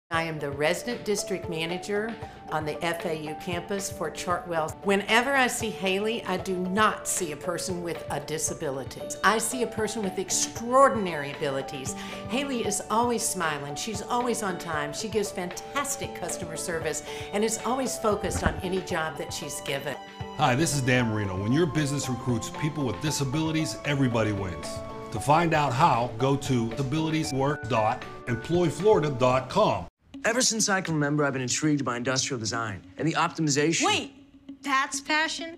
I am the resident district manager on the FAU campus for Chartwell. Whenever I see Haley, I do not see a person with a disability. I see a person with extraordinary abilities. Haley is always smiling. She's always on time. She gives fantastic customer service and is always focused on any job that she's given. Hi, this is Dan Marino. When your business recruits people with disabilities, everybody wins. To find out how, go to abilitieswork.employflorida.com. Ever since I can remember, I've been intrigued by industrial design and the optimization. Wait, that's passion?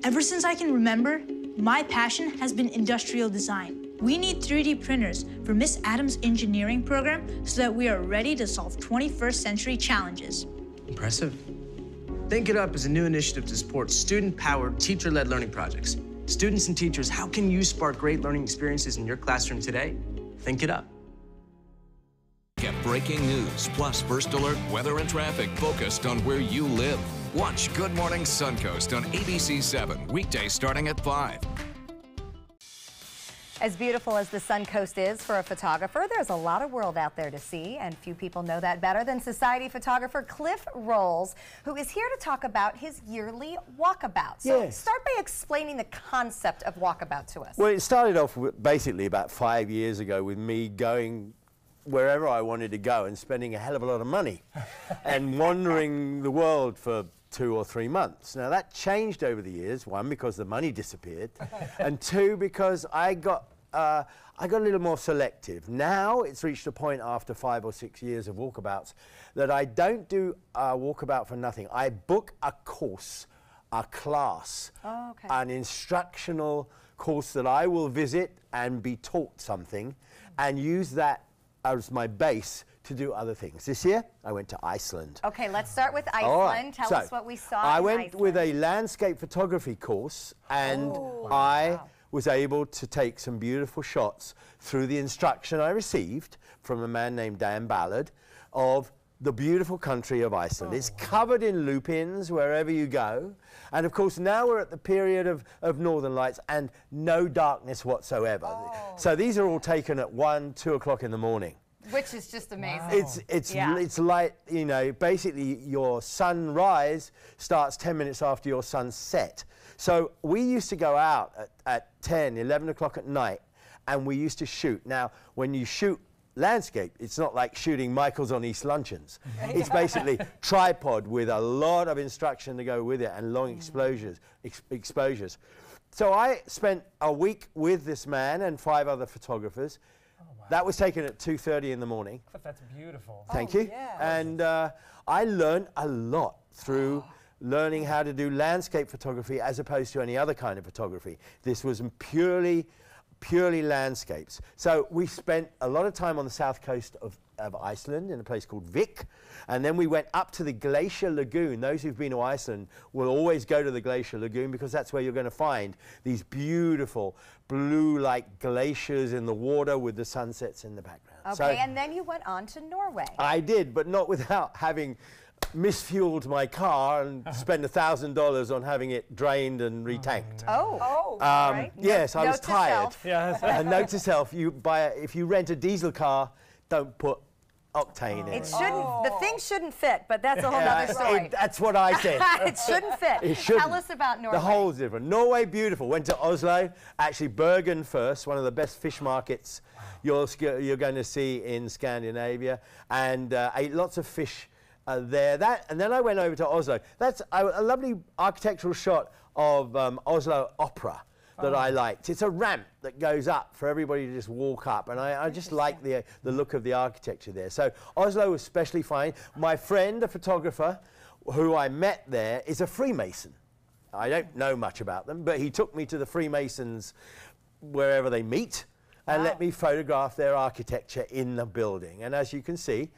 Ever since I can remember, my passion has been industrial design. We need 3D printers for Miss Adams' engineering program so that we are ready to solve 21st century challenges. Impressive. Think It Up is a new initiative to support student-powered, teacher-led learning projects. Students and teachers, how can you spark great learning experiences in your classroom today? Think it up. Get breaking news, plus first alert weather and traffic focused on where you live. Watch Good Morning Suncoast on ABC 7, weekdays starting at 5. As beautiful as the Suncoast is for a photographer, there's a lot of world out there to see, and few people know that better than society photographer Cliff Rolls, who is here to talk about his yearly walkabout. So Yes. start by explaining the concept of walkabout to us. Well, it started off basically about 5 years ago with me going wherever I wanted to go and spending a hell of a lot of money and wandering the world for 2 or 3 months. Now that changed over the years, one, because the money disappeared, and two, because I got a little more selective. Now it's reached a point after 5 or 6 years of walkabouts that I don't do a walkabout for nothing. I book a course, a class, an instructional course that I will visit and be taught something and use that as my base to do other things. This year, I went to Iceland. Okay, let's start with Iceland. All right. Tell So, us what we saw I in went Iceland. with a landscape photography course, and I was able to take some beautiful shots through the instruction I received from a man named Dan Ballard of the beautiful country of Iceland. It's covered in lupins wherever you go. And of course, now we're at the period of Northern Lights and no darkness whatsoever. So these are all taken at 1, 2 o'clock in the morning. Which is just amazing. It's like, you know, basically your sunrise starts 10 minutes after your sunset. So we used to go out at 10, 11 o'clock at night, and we used to shoot. Now, when you shoot landscape, it's not like shooting Michael's on East Luncheons. It's basically tripod with a lot of instruction to go with it and long exposures. So I spent a week with this man and 5 other photographers. That was taken at 2:30 in the morning. That's beautiful. Thank you. And I learned a lot through learning how to do landscape photography as opposed to any other kind of photography. This was purely landscapes. So we spent a lot of time on the south coast of Iceland in a place called Vik, and then we went up to the Glacier Lagoon. Those who've been to Iceland will always go to the Glacier Lagoon because that's where you're going to find these beautiful blue-like glaciers in the water with the sunsets in the background. Okay, So and then you went on to Norway. I did, but not without having misfueled my car and spend $1,000 on having it drained and retanked. Right. Yes, I was Note to tired. self. A note to self: if you rent a diesel car, don't put octane in it. It shouldn't. The thing shouldn't fit, but that's a whole other story. That's what I said. It shouldn't fit. It shouldn't. Tell us about Norway. The whole's different. Norway, beautiful. Went to Oslo, actually Bergen first, one of the best fish markets you're going to see in Scandinavia, and ate lots of fish there. And then I went over to Oslo. That's a lovely architectural shot of Oslo Opera that I liked. It's a ramp that goes up for everybody to just walk up, and I just like the look of the architecture there. So Oslo was especially fine. My friend, a photographer, who I met there, is a Freemason. I don't know much about them, but he took me to the Freemasons wherever they meet and let me photograph their architecture in the building. And as you can see,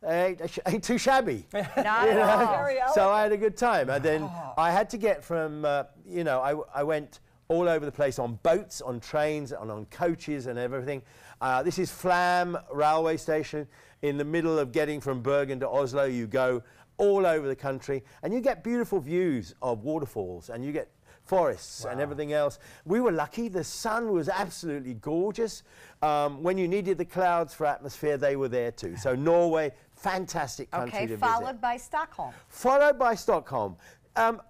ain't too shabby. Not at all. So I had a good time. And then I had to get from, you know, I went all over the place on boats, on trains, and on coaches and everything. This is Flam railway station in the middle of getting from Bergen to Oslo. You go all over the country and you get beautiful views of waterfalls and you get forests and everything else. We were lucky. The sun was absolutely gorgeous. When you needed the clouds for atmosphere, they were there too. So Norway, fantastic country to visit. Followed by Stockholm. Followed by Stockholm.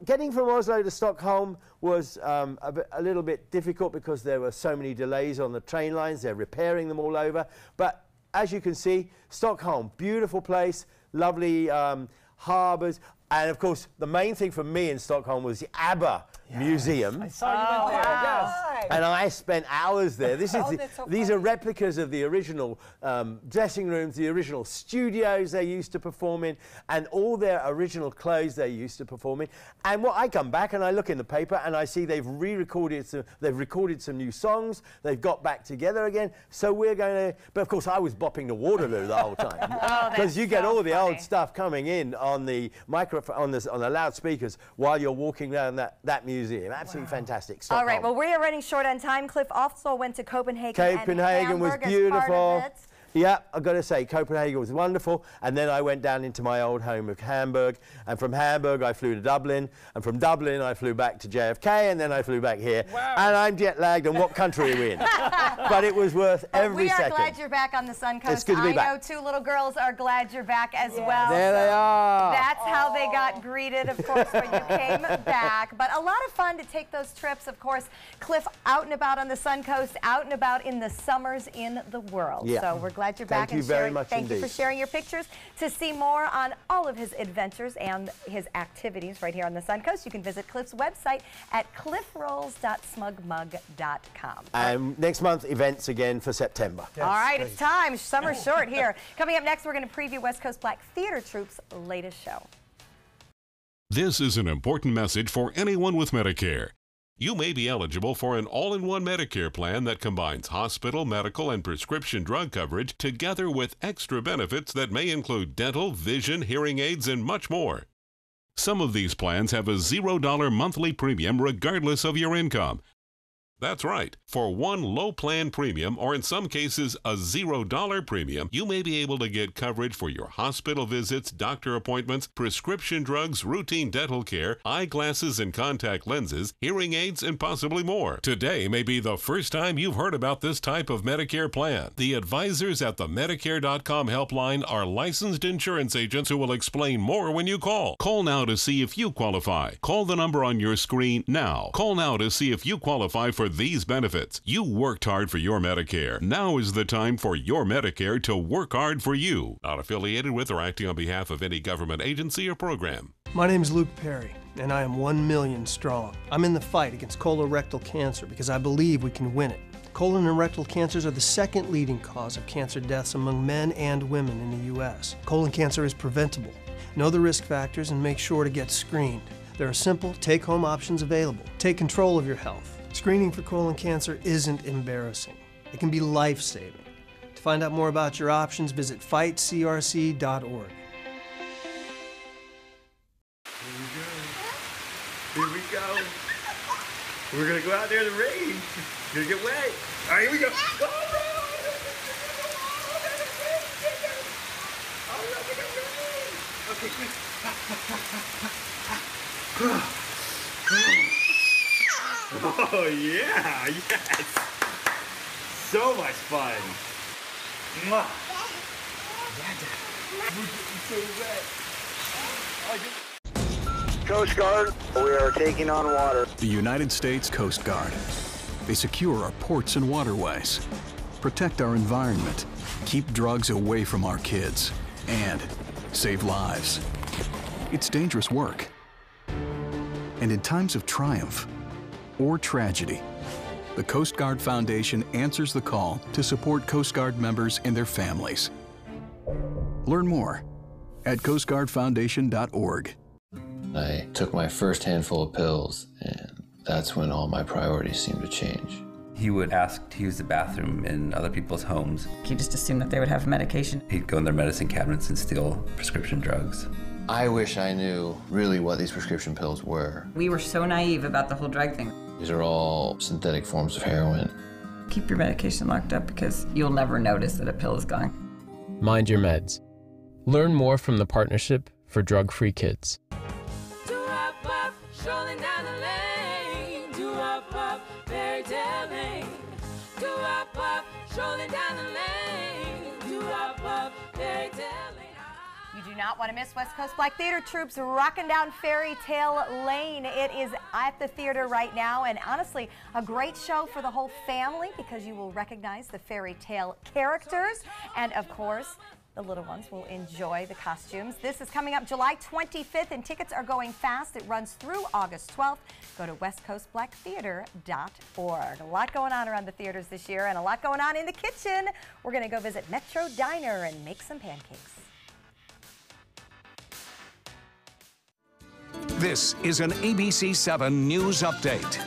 Getting from Oslo to Stockholm was a little bit difficult because there were so many delays on the train lines. They're repairing them all over. But as you can see, Stockholm, beautiful place, lovely harbours. And of course, the main thing for me in Stockholm was the ABBA Museum. I saw you went there, yes. And I spent hours there. This is these are replicas of the original dressing rooms, the original studios they used to perform in, and all their original clothes they used to perform in. And I come back and I look in the paper and I see they've re-recorded they've recorded some new songs. They've got back together again. So we're going to. But of course, I was bopping to Waterloo the whole time because you get all the old stuff coming in on the microphone, on the loudspeakers while you're walking around that museum. Absolutely fantastic. All right, well, we are running short on time. Cliff also went to Copenhagen. Copenhagen was beautiful. Yeah, I've got to say, Copenhagen was wonderful. And then I went down into my old home of Hamburg. And from Hamburg, I flew to Dublin. And from Dublin, I flew back to JFK. And then I flew back here. Wow. And I'm jet lagged. And what country are we in? But it was worth every second. We are glad you're back on the Suncoast. It's good to be back. I know 2 little girls are glad you're back as well. There they are. That's how they got greeted, of course, when you came back. But a lot of fun to take those trips, of course. Cliff, out and about on the Suncoast, out and about in the summers in the world. Yeah. So we're glad you're back. Thank you very much Thank indeed. you for sharing your pictures. To see more on all of his adventures and his activities right here on the Suncoast, you can visit Cliff's website at cliffrolls.smugmug.com. And next month, events again for September. All right, it's time. Summer's short here. Coming up next, we're going to preview West Coast Black Theater Troupe's latest show. This is an important message for anyone with Medicare. You may be eligible for an all-in-one Medicare plan that combines hospital, medical, and prescription drug coverage together with extra benefits that may include dental, vision, hearing aids, and much more. Some of these plans have a $0 monthly premium regardless of your income. That's right. For one low plan premium, or in some cases a $0 premium, you may be able to get coverage for your hospital visits, doctor appointments, prescription drugs, routine dental care, eyeglasses and contact lenses, hearing aids, and possibly more. Today may be the first time you've heard about this type of Medicare plan. The advisors at the Medicare.com helpline are licensed insurance agents who will explain more when you call. Call now to see if you qualify. Call the number on your screen now. Call now to see if you qualify for these benefits. You worked hard for your Medicare. Now is the time for your Medicare to work hard for you. Not affiliated with or acting on behalf of any government agency or program. My name is Luke Perry, and I am 1 million strong. I'm in the fight against colorectal cancer because I believe we can win it. Colon and rectal cancers are the second leading cause of cancer deaths among men and women in the U.S. Colon cancer is preventable. Know the risk factors and make sure to get screened. There are simple, take-home options available. Take control of your health. Screening for colon cancer isn't embarrassing. It can be life-saving. To find out more about your options, visit fightcrc.org. Here we go. We're gonna go out there in the rain. You're gonna get wet. All right, here we go. Okay, oh yeah, yes. So much fun. Mwah. Coast Guard, we are taking on water. The United States Coast Guard. They secure our ports and waterways, protect our environment, keep drugs away from our kids, and save lives. It's dangerous work. And in times of triumph or tragedy, the Coast Guard Foundation answers the call to support Coast Guard members and their families. Learn more at coastguardfoundation.org. I took my first handful of pills, and that's when all my priorities seemed to change. He would ask to use the bathroom in other people's homes. He just assumed that they would have medication. He'd go in their medicine cabinets and steal prescription drugs. I wish I knew really what these prescription pills were. We were so naive about the whole drug thing. These are all synthetic forms of heroin. Keep your medication locked up because you'll never notice that a pill is gone. Mind your meds. Learn more from the Partnership for Drug-Free Kids. You do not want to miss West Coast Black Theater Troops rocking down Fairy Tale Lane. It is at the theater right now, and honestly, a great show for the whole family because you will recognize the fairy tale characters, and of course, the little ones will enjoy the costumes. This is coming up July 25th, and tickets are going fast. It runs through August 12th. Go to westcoastblacktheater.org. A lot going on around the theaters this year, and a lot going on in the kitchen. We're going to go visit Metro Diner and make some pancakes. This is an ABC 7 News Update.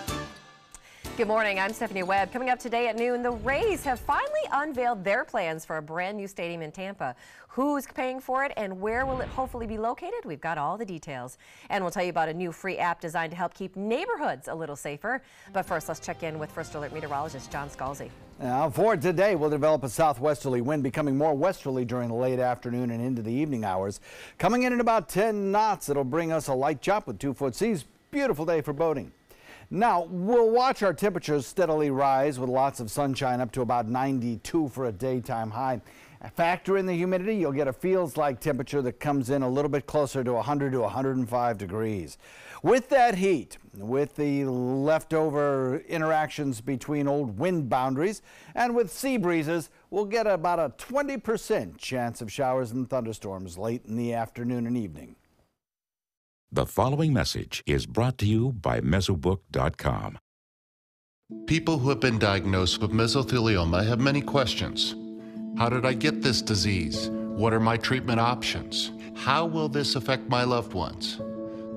Good morning, I'm Stephanie Webb. Coming up today at noon, the Rays have finally unveiled their plans for a brand new stadium in Tampa. Who's paying for it and where will it hopefully be located? We've got all the details. And we'll tell you about a new free app designed to help keep neighborhoods a little safer. But first, let's check in with First Alert meteorologist John Scalzi. Now, for today, we'll develop a southwesterly wind becoming more westerly during the late afternoon and into the evening hours. Coming in at about 10 knots, it'll bring us a light chop with 2-foot seas. Beautiful day for boating. Now, we'll watch our temperatures steadily rise with lots of sunshine up to about 92 for a daytime high. Factor in the humidity, you'll get a feels-like temperature that comes in a little bit closer to 100 to 105 degrees. With that heat, with the leftover interactions between old wind boundaries and with sea breezes, we'll get about a 20% chance of showers and thunderstorms late in the afternoon and evening. The following message is brought to you by Mesobook.com. People who have been diagnosed with mesothelioma have many questions. How did I get this disease? What are my treatment options? How will this affect my loved ones?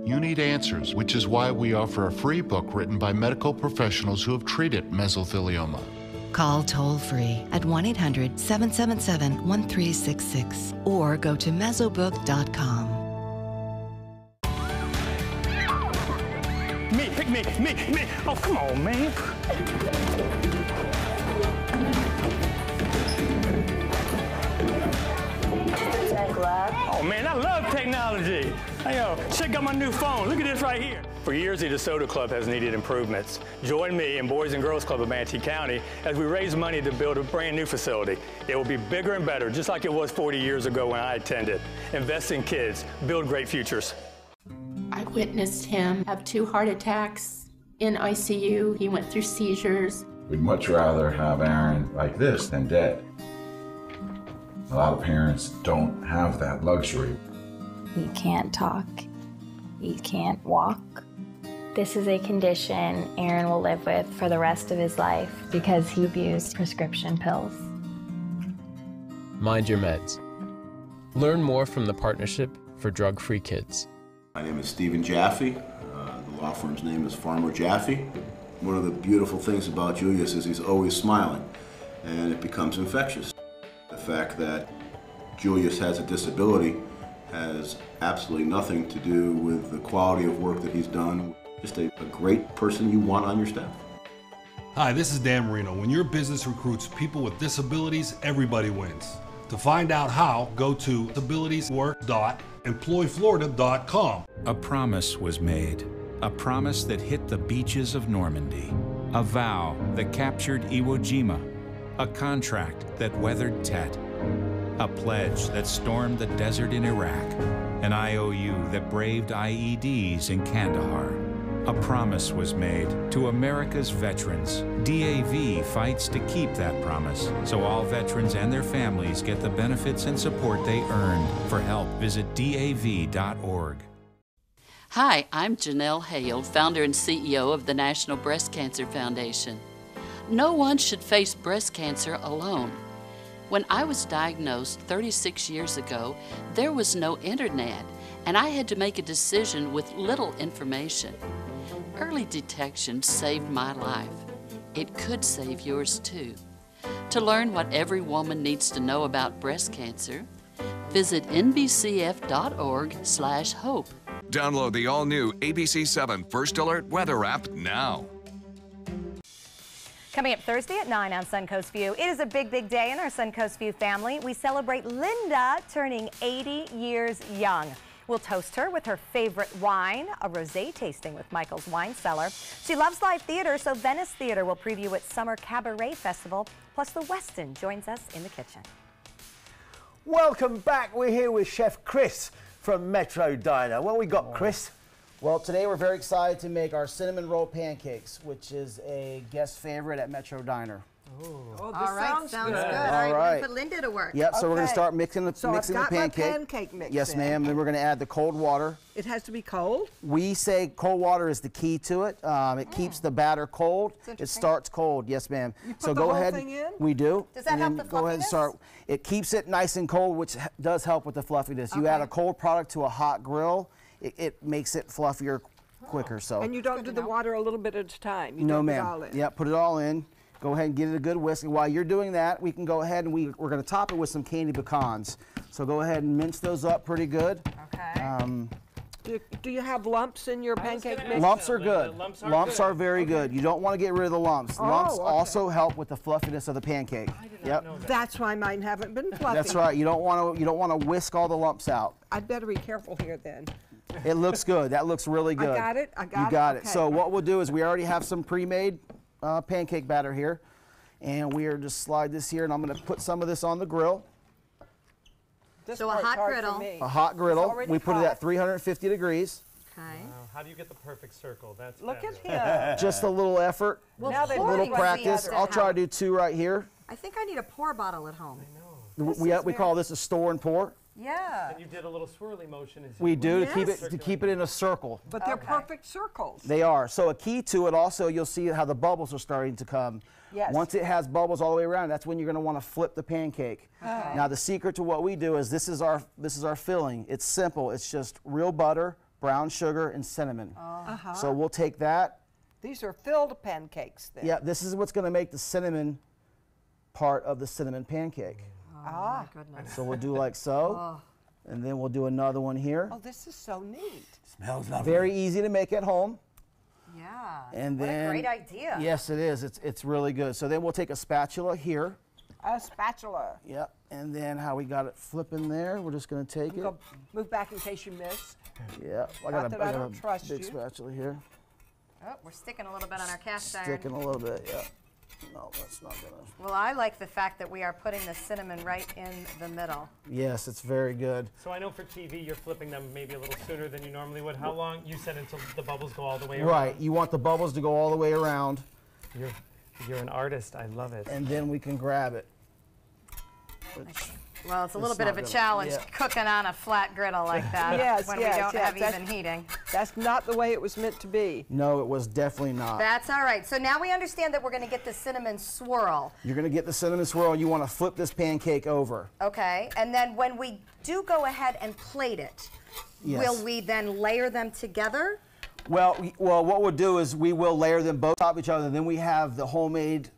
You need answers, which is why we offer a free book written by medical professionals who have treated mesothelioma. Call toll-free at 1-800-777-1366 or go to Mesobook.com. Me, pick me. Oh, come on, man. Oh, man, I love technology. Hey, yo, check out my new phone. Look at this right here. For years, the DeSoto Club has needed improvements. Join me and Boys and Girls Club of Manatee County as we raise money to build a brand new facility. It will be bigger and better, just like it was 40 years ago when I attended. Invest in kids. Build great futures. I witnessed him have 2 heart attacks in ICU. He went through seizures. We'd much rather have Aaron like this than dead. A lot of parents don't have that luxury. He can't talk. He can't walk. This is a condition Aaron will live with for the rest of his life because he abused prescription pills. Mind your meds. Learn more from the Partnership for Drug-Free Kids. My name is Stephen Jaffe. The law firm's name is Farmer Jaffe. One of the beautiful things about Julius is he's always smiling, and it becomes infectious. The fact that Julius has a disability has absolutely nothing to do with the quality of work that he's done. Just a great person you want on your staff. Hi, this is Dan Marino. When your business recruits people with disabilities, everybody wins. To find out how, go to abilitieswork.employflorida.com. A promise was made, a promise that hit the beaches of Normandy, a vow that captured Iwo Jima, a contract that weathered Tet, a pledge that stormed the desert in Iraq, an IOU that braved IEDs in Kandahar. A promise was made to America's veterans. DAV fights to keep that promise, so all veterans and their families get the benefits and support they earned. For help, visit DAV.org. Hi, I'm Janelle Hale, founder and CEO of the National Breast Cancer Foundation. No one should face breast cancer alone. When I was diagnosed 36 years ago, there was no internet, and I had to make a decision with little information. Early detection saved my life. It could save yours too. To learn what every woman needs to know about breast cancer, visit nbcf.org/hope. Download the all-new ABC7 First Alert Weather app now. Coming up Thursday at 9 on Suncoast View, it is a big, big day in our Suncoast View family. We celebrate Linda turning 80 years young. We'll toast her with her favorite wine, a rosé tasting with Michael's Wine Cellar. She loves live theater, so Venice Theater will preview its Summer Cabaret Festival. Plus, the Westin joins us in the kitchen. Welcome back. We're here with Chef Chris from Metro Diner. What we got, Chris? Well, today we're very excited to make our cinnamon roll pancakes, which is a guest favorite at Metro Diner. Oh, All right, sounds good. All right, we're going to put Linda to work. Yep, so we're going to start mixing the So I've got pancake. my pancake mix Yes, in. ma'am. Then we're going to add the cold water. It has to be cold? We say cold water is the key to it. It keeps the batter cold. It starts cold. Yes, ma'am. You put so the go whole ahead. thing in? We do. Does that and help then the go ahead and fluffiness? start. It keeps it nice and cold, which does help with the fluffiness. You add a cold product to a hot grill, it makes it fluffier quicker. So. And you don't do the water a little bit at a time? You No, dump it all ma'am. in. Yeah, put it all in. Go ahead and give it a good whisk. And while you're doing that, we can go ahead and we're going to top it with some candy pecans. So go ahead and mince those up pretty good. Okay. Do you have lumps in your pancake mix? Lumps are good. Lumps are very good. You don't want to get rid of the lumps. Lumps also help with the fluffiness of the pancake. That's why mine haven't been fluffy. That's right. You don't want to whisk all the lumps out. I'd better be careful here then. It looks good. That looks really good. I got it. You got it. Okay. So what we'll do is we already have some pre-made pancake batter here, and we are just slide this here, and I'm going to put some of this on the grill. So a hot griddle. A hot griddle. We put it at 350 degrees. Okay. Wow, how do you get the perfect circle? That's Look at fabulous. him. Just a little effort. Well, a little practice. I'll try to do 2 right here. I think I need a pour bottle at home. We call this a store and pour. Yeah. And you did a little swirly motion. As We you do Yes. to keep it in a circle. But they're perfect circles. They are. So a key to it also, you'll see how the bubbles are starting to come. Yes. Once it has bubbles all the way around, that's when you're going to want to flip the pancake. Okay. Now the secret to what we do is this is our filling. It's simple. It's just real butter, brown sugar, and cinnamon. So we'll take that. These are filled pancakes then. Yeah, this is what's going to make the cinnamon part of the cinnamon pancake. My goodness. So we'll do like so, and then we'll do another one here. Oh, this is so neat. Smells lovely. Very easy to make at home. Yeah. And what then, a great idea. Yes, it is. It's really good. So then we'll take a spatula here. A spatula. Yep. And then how we got it flipping there, we're just going to take it. Move back in case you miss. Yeah. I Not got that a I don't trust big you. spatula here. Oh, we're sticking a little bit on our cast iron. Sticking a little bit, yeah. No, that's not going to. Well, I like the fact that we are putting the cinnamon right in the middle. Yes, it's very good. So I know for TV you're flipping them maybe a little sooner than you normally would. How long? You said until the bubbles go all the way around. Right. You want the bubbles to go all the way around. You're an artist. I love it. And then we can grab it. Well, it's a little bit of a challenge cooking on a flat griddle like that when we don't have even heating. That's not the way it was meant to be. No, it was definitely not. That's all right. So now we understand that we're going to get the cinnamon swirl. You're going to get the cinnamon swirl. You want to flip this pancake over. Okay. And then when we do go ahead and plate it, will we then layer them together? Well, what we'll do is we will layer them both on top of each other. Then we have the homemade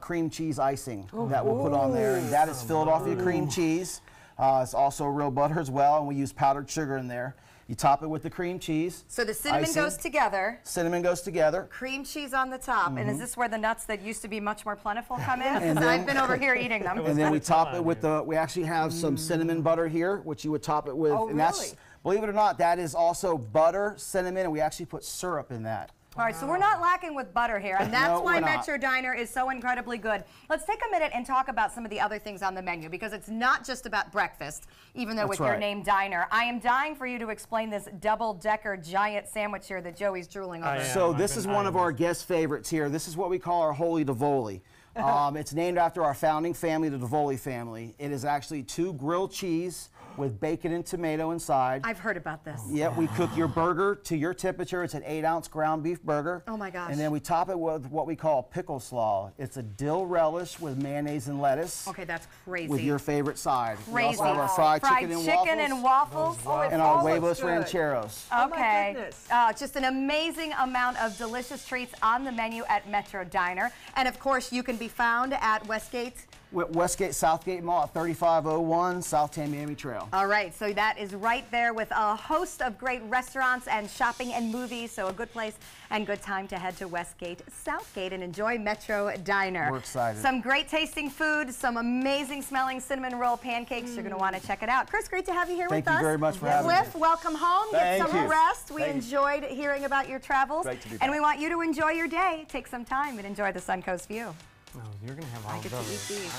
cream cheese icing that we'll put on there. And that is Philadelphia cream cheese. It's also real butter as well, and we use powdered sugar in there. You top it with the cream cheese. So the cinnamon icing. goes together. Cinnamon goes together. Cream cheese on the top. And is this where the nuts that used to be much more plentiful come in? And Because then- I've been over here eating them. And then we top it with we actually have some cinnamon butter here, which you would top it with. Oh, and that's, really? believe it or not, that is also butter, cinnamon, and we actually put syrup in that. All right, so we're not lacking with butter here, and that's No, why we're not. Metro Diner is so incredibly good. Let's take a minute and talk about some of the other things on the menu, because it's not just about breakfast, even though That's with your right. name Diner. I am dying for you to explain this double-decker giant sandwich here that Joey's drooling over. So this is one of our guest favorites here. This is what we call our Holy Divoli. It's named after our founding family, the Divoli family. It is actually 2 grilled cheese, with bacon and tomato inside. I've heard about this. Yeah, we cook your burger to your temperature. It's an 8-ounce ground beef burger. Oh my gosh. And then we top it with what we call pickle slaw. It's a dill relish with mayonnaise and lettuce. Okay, that's crazy. With your favorite side. Crazy. We also have our fried chicken and waffles. And our huevos rancheros. Okay. Oh my goodness. Just an amazing amount of delicious treats on the menu at Metro Diner. And of course, you can be found at Westgate. Westgate Southgate Mall at 3501 South Tamiami Trail. All right, so that is right there with a host of great restaurants and shopping and movies. So a good place and good time to head to Westgate Southgate and enjoy Metro Diner. We're excited. Some great tasting food, some amazing smelling cinnamon roll pancakes. You're going to want to check it out. Chris, great to have you here with us. Thank you very much for having me. Cliff, welcome home. Get some rest. We Thank you. enjoyed hearing about your travels. Great to be and back. we want you to enjoy your day. Take some time and enjoy the Suncoast view. Oh, you're going to have all I of get to those. eat these.